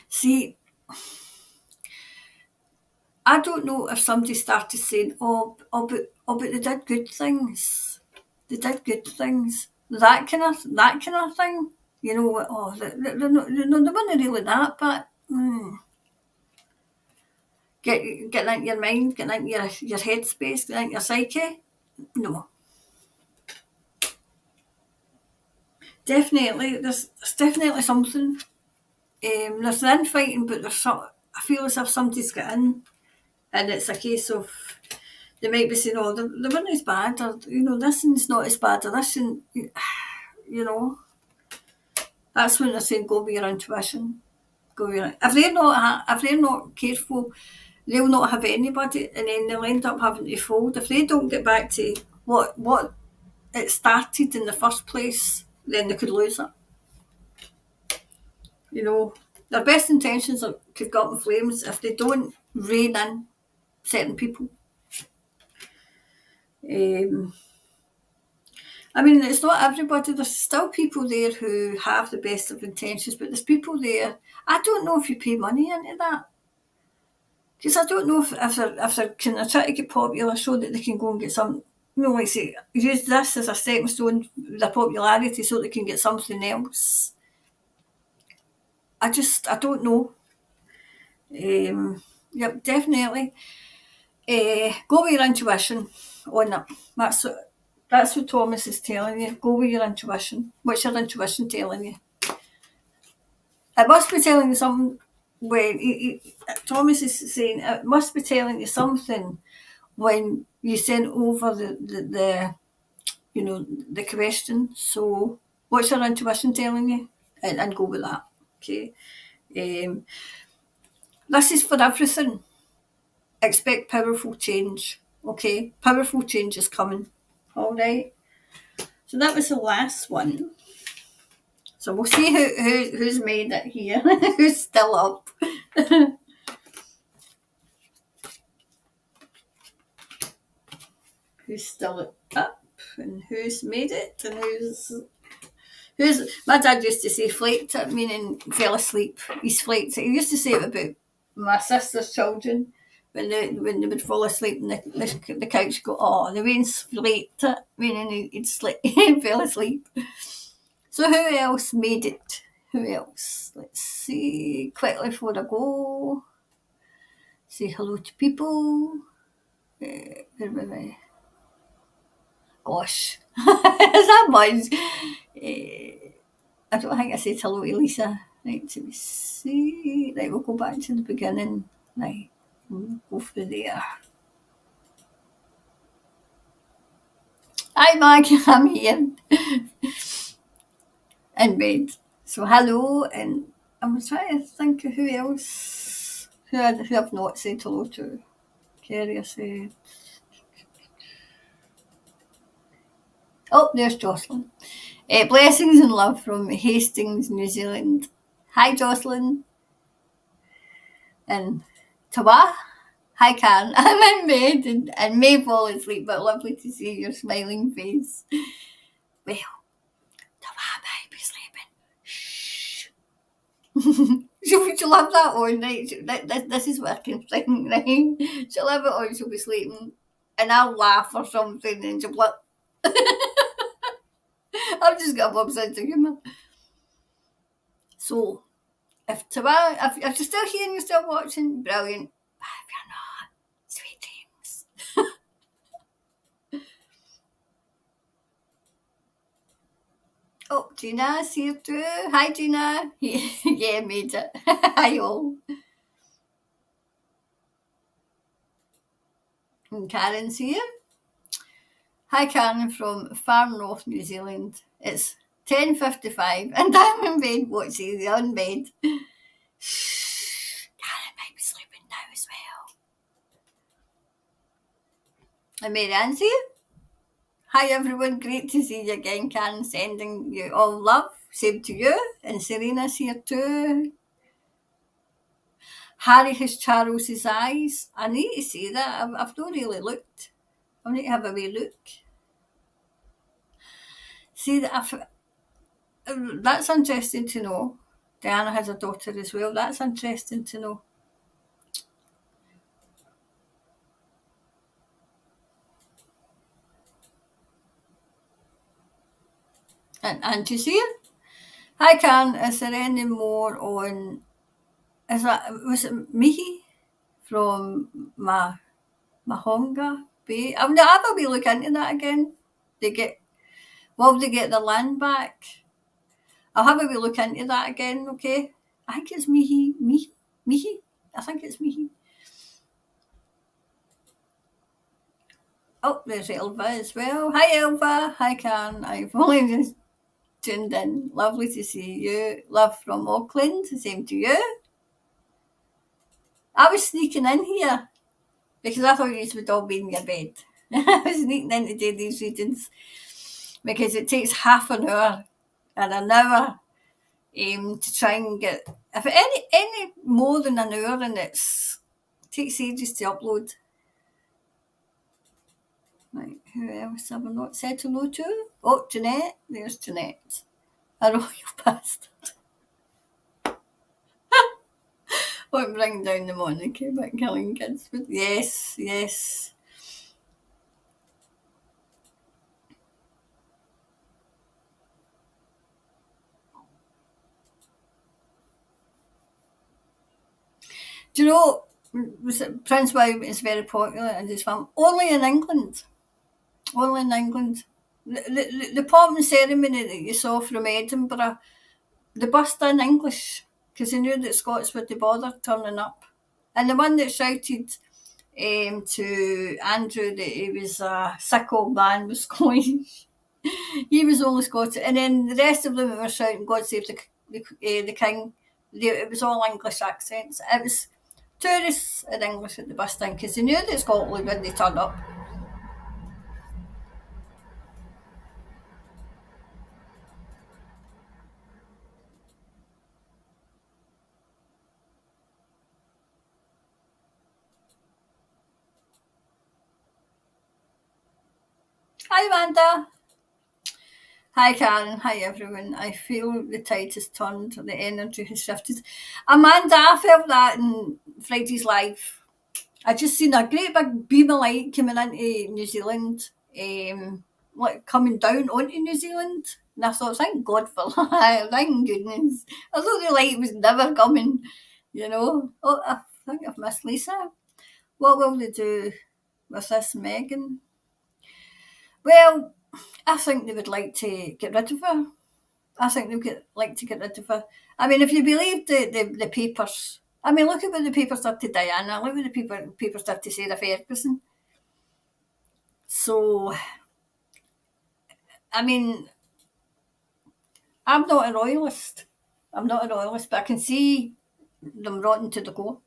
[SPEAKER 1] See, I don't know if somebody started saying, but they did good things. They did good things. That kind of thing. They weren't really that, but getting into your mind, getting into your headspace, getting into your psyche. No, definitely, there's definitely something. There's the infighting, but I feel as if somebody's got in, and it's a case of they might be saying, "Oh, they weren't as bad," or this one's not as bad, or this one, That's when they're saying, "Go with your intuition." Go with your. If they're not careful, they'll not have anybody, and then they'll end up having to fold if they don't get back to what it started in the first place. Then they could lose it. Their best intentions could go up in flames if they don't rein in certain people. I mean, it's not everybody. There's still people there who have the best of intentions, but there's people there. I don't know if you pay money into that, because I don't know if they're kind of trying to get popular so that they can go and get some. Like say, use this as a stepping stone, their popularity, so they can get something else. I don't know. Yep, definitely. Go with your intuition on that. That's what Thomas is telling you. Go with your intuition. What's your intuition telling you? It must be telling you something. When Thomas is saying it must be telling you something when you send over the question. So, what's your intuition telling you? And go with that. Okay. This is for everything. Expect powerful change. Okay, powerful change is coming. All right. So that was the last one. So we'll see who's made it here. Who's still up. Who's still up and who's made it and who's my dad used to say flaked it, meaning fell asleep. He's flaked it. He used to say it about my sister's children. when they would fall asleep and the couch go, oh, the Wayne flaked it, meaning he'd sleep, he fell asleep. So who else made it? Who else? Let's see, quickly before I go. Say hello to people. Where were I? Gosh, is that much? I don't think I said hello to Lisa. Right, so we see. Right, we'll go back to the beginning. Right, we'll go through there. Hi, Maggie, I'm here in bed. So hello, and I'm trying to think of who else who I've not said hello to. Kerry, I said. Oh, there's Jocelyn. Blessings and love from Hastings, New Zealand. Hi, Jocelyn. And Tawa. Hi, Karen. I'm in bed and may fall asleep, but lovely to see your smiling face. Well, Tawa might be sleeping. Shh. She'll have that on, right? This is working thing, right? She'll have it on, she'll be sleeping, and I'll laugh or something, and she'll be like, I've just got a bub sense of humour. So, if you're still here and you're still watching, brilliant. But if you're not, sweet dreams. Oh, Gina's here too. Hi, Gina. Yeah, made it. Hi, all. And Karen's here. Hi, Karen from far north New Zealand. It's 10:55 and I'm in bed watching the on bed. Shh. Karen might be sleeping now as well. And Marianne's here. Hi everyone, great to see you again, Karen. Sending you all love. Same to you. And Serena's here too. Harry has Charles's eyes. I need to see that. I've not really looked. I need to have a wee look. See that that's interesting to know. Diana has a daughter as well. That's interesting to know. And Angie's here. Hi, Karen. Is there any more on? Was it Mihi from Mahonga Bay? I'll have a wee look into that again. Will they get the land back? I'll have a wee look into that again, okay? I think it's Mihi. Mihi? I think it's Mihi. Oh, there's Elva as well. Hi, Elva. Hi, Karen. I've only just tuned in. Lovely to see you. Love from Auckland. Same to you. I was sneaking in here because I thought you would all be in your bed. I was sneaking in to do these readings because it takes half an hour and an hour to try and get if any more than an hour, and it takes ages to upload. Right, who else have I not said hello to? Oh, Jeanette. There's Jeanette. A royal bastard. Oh, I'm bringing down the monarchy about killing kids. But yes, yes. Do you know, Prince William is very popular in his film, only in England. Only in England. The pomp and ceremony that you saw from Edinburgh, they burst in English because they knew that Scots would bother turning up. And the one that shouted to Andrew that he was a sick old man was Scottish. He was only Scottish. And then the rest of them were shouting, God save the King. It was all English accents. It was tourists in English at the bus thing because they knew that Scotland when they turned up. Hi, Amanda. Hi, Karen. Hi, everyone. I feel the tide has turned. The energy has shifted. Amanda, I felt that in Friday's live. I just seen a great big beam of light coming into New Zealand, like coming down onto New Zealand. And I thought, thank God for that. Thank goodness. I thought the light was never coming, you know. Oh, I think I've missed Lisa. What will they do with this Megan? Well, I think they would like to get rid of her. I think they would like to get rid of her. I mean, if you believe the papers, I mean, look at what the papers did to Diana. Look what the papers did to Sarah Ferguson. So, I mean, I'm not a royalist. I'm not a royalist, but I can see them rotting to the core.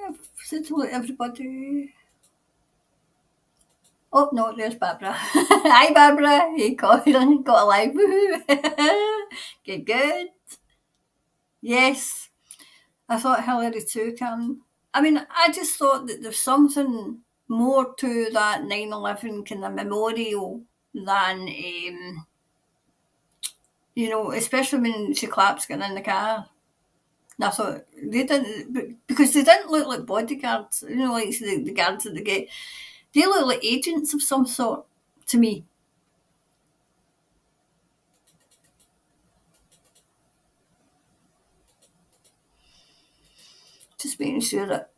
[SPEAKER 1] I've said hello to everybody. Oh no, there's Barbara. Hi Barbara. Hey Colin, got alive. Woohoo. Good, good. Yes. I thought Hillary too, Karen. I mean, I just thought that there's something more to that 9/11 kind of memorial than, especially when she collapsed getting in the car. And I thought they didn't, because they didn't look like bodyguards, like the guards at the gate. They look like agents of some sort to me. Just making sure that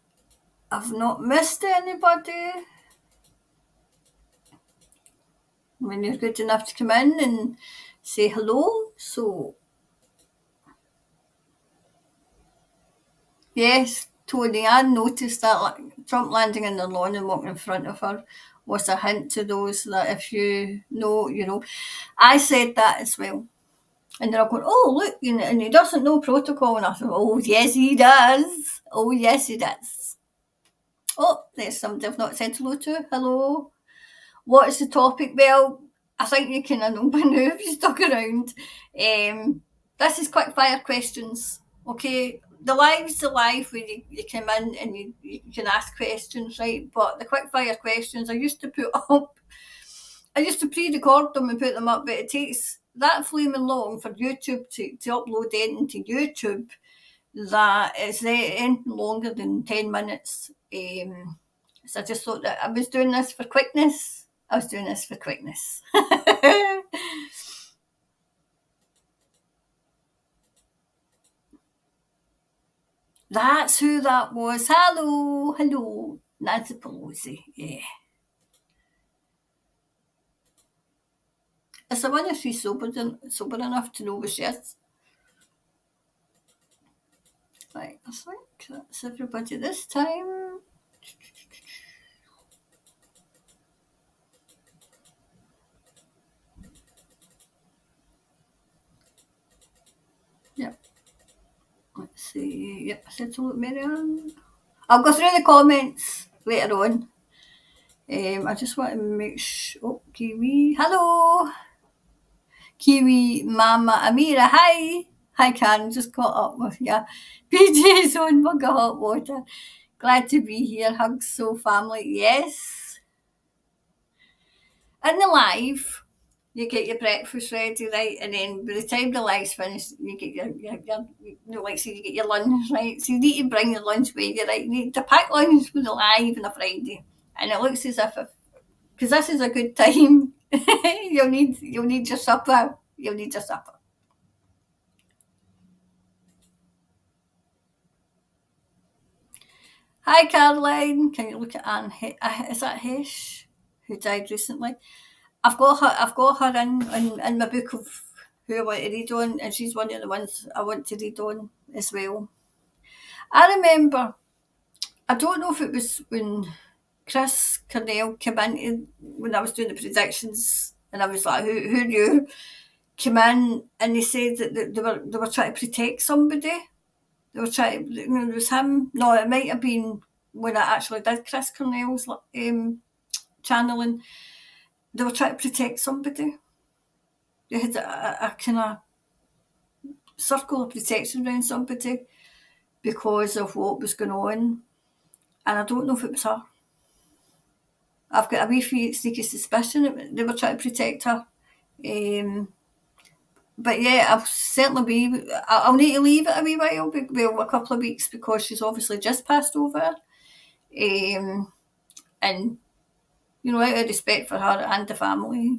[SPEAKER 1] I've not missed anybody. When you're good enough to come in and say hello. So, yes, Tony, I noticed that Trump landing in the lawn and walking in front of her was a hint to those that if you know, you know. I said that as well. And they're all going, oh, look, and he doesn't know protocol. And I thought, oh, yes, he does. Oh, yes, he does. Oh, there's somebody I've not said hello to. Hello. What is the topic? Well, I think you kind of know by now if you stuck around. This is quick fire questions. Okay, the live's the live where you come in and you can ask questions, right? But the quick fire questions I used to put up, I used to pre-record them and put them up, but it takes that flaming long for YouTube to upload anything to YouTube that it's anything longer than 10 minutes. So I just thought that I was doing this for quickness. I was doing this for quickness. That's who that was. Hello, hello. Nancy Pelosi, yeah. Is I wonder if she's sober enough to know where she is. Right, I think that's everybody this time. Yep. Let's see. Yep, I said hello, Marianne. I'll go through the comments later on. I just want to make sure. Oh, Kiwi. Hello. Kiwi Mama Amira. Hi. Hi, Karen. Just caught up with you. PJ's on mug of hot water. Glad to be here. Hugs, so family. Yes. In the live, you get your breakfast ready, right? And then by the time the live's finished, you get like say you get your lunch, right? So you need to bring your lunch with you, right? You need to pack lunch for the live on a Friday. And it looks as if, because this is a good time, you'll need your supper. You'll need your supper. Hi, Caroline. Can you look at Anne? Is that Hesh, who died recently? I've got her. I've got her in my book of who I want to read on, and she's one of the ones I want to read on as well. I remember. I don't know if it was when Chris Cornell came in when I was doing the predictions, and I was like, "Who knew?" Came in and they said that they were trying to protect somebody. They were trying to, it was him. No, it might have been when I actually did Chris Cornell's channeling. they were trying to protect somebody. They had a kind of circle of protection around somebody because of what was going on. And I don't know if it was her. I've got a wee sneaky suspicion that they were trying to protect her. Um, but yeah, I'll certainly be. I'll need to leave it a wee while, well, a couple of weeks, because she's obviously just passed over. And out of respect for her and the family.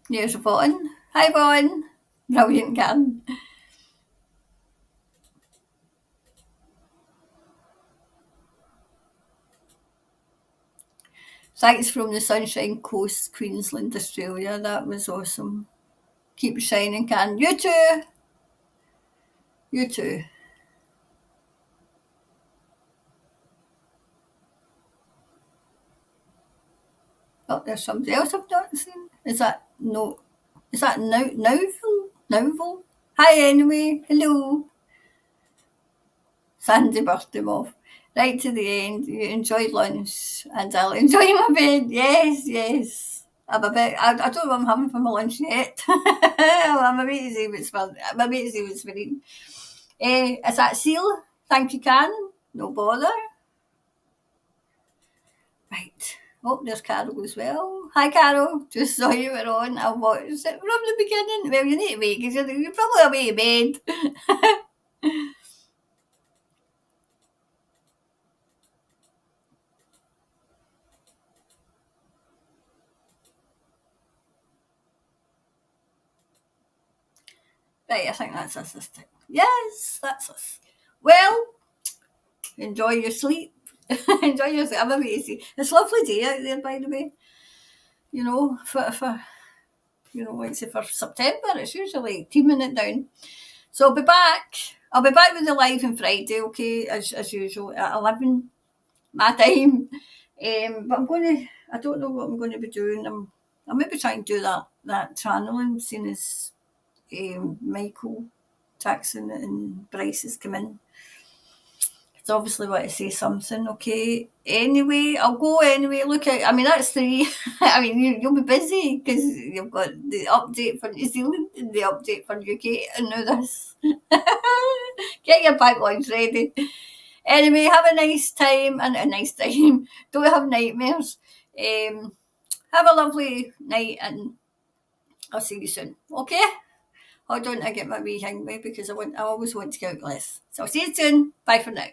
[SPEAKER 1] There's Vaughan. Hi, Vaughan. Brilliant, Karen. Thanks from the Sunshine Coast, Queensland, Australia. That was awesome. Keep shining, Karen. You too. You too. Oh, there's somebody else I've not seen. Is that no? Is that Novel? Novel? Hi, anyway. Hello. Sandy burst him off. Right to the end. You enjoyed lunch, and I'll enjoy my bed. Yes, yes. I'm a bit. I don't know what I'm having for my lunch yet. I'm a bit see what's for. I'm a bit see what's for eating. Is that Seal? Thank you, Can. No bother. Right. Oh, there's Carol as well. Hi, Carol. Just saw you were on. I watched it from the beginning. Well, you need to wait because you're probably away to bed. Right, I think that's us this time. Yes, that's us. Well, enjoy your sleep. Enjoy your sleep. I'm amazing. It's a lovely day out there, by the way. For like say for September, it's usually teaming it down. So I'll be back. I'll be back with the live on Friday, okay, as usual at 11 my time. But I don't know what I'm going to be doing. I'm maybe trying to do that channeling, seeing as Michael Jackson and Bryce has come in. It's obviously want to say something, okay? Anyway, I'll go anyway. Look at, I mean, that's 3. I mean, you'll be busy because you've got the update for New Zealand and the update for UK and now this. Get your back lunch ready. Anyway, have a nice time and a nice time. Don't have nightmares. Have a lovely night and I'll see you soon. Okay? Hold on, I get my wee hangway because I always want to go out less. So I'll see you soon. Bye for now.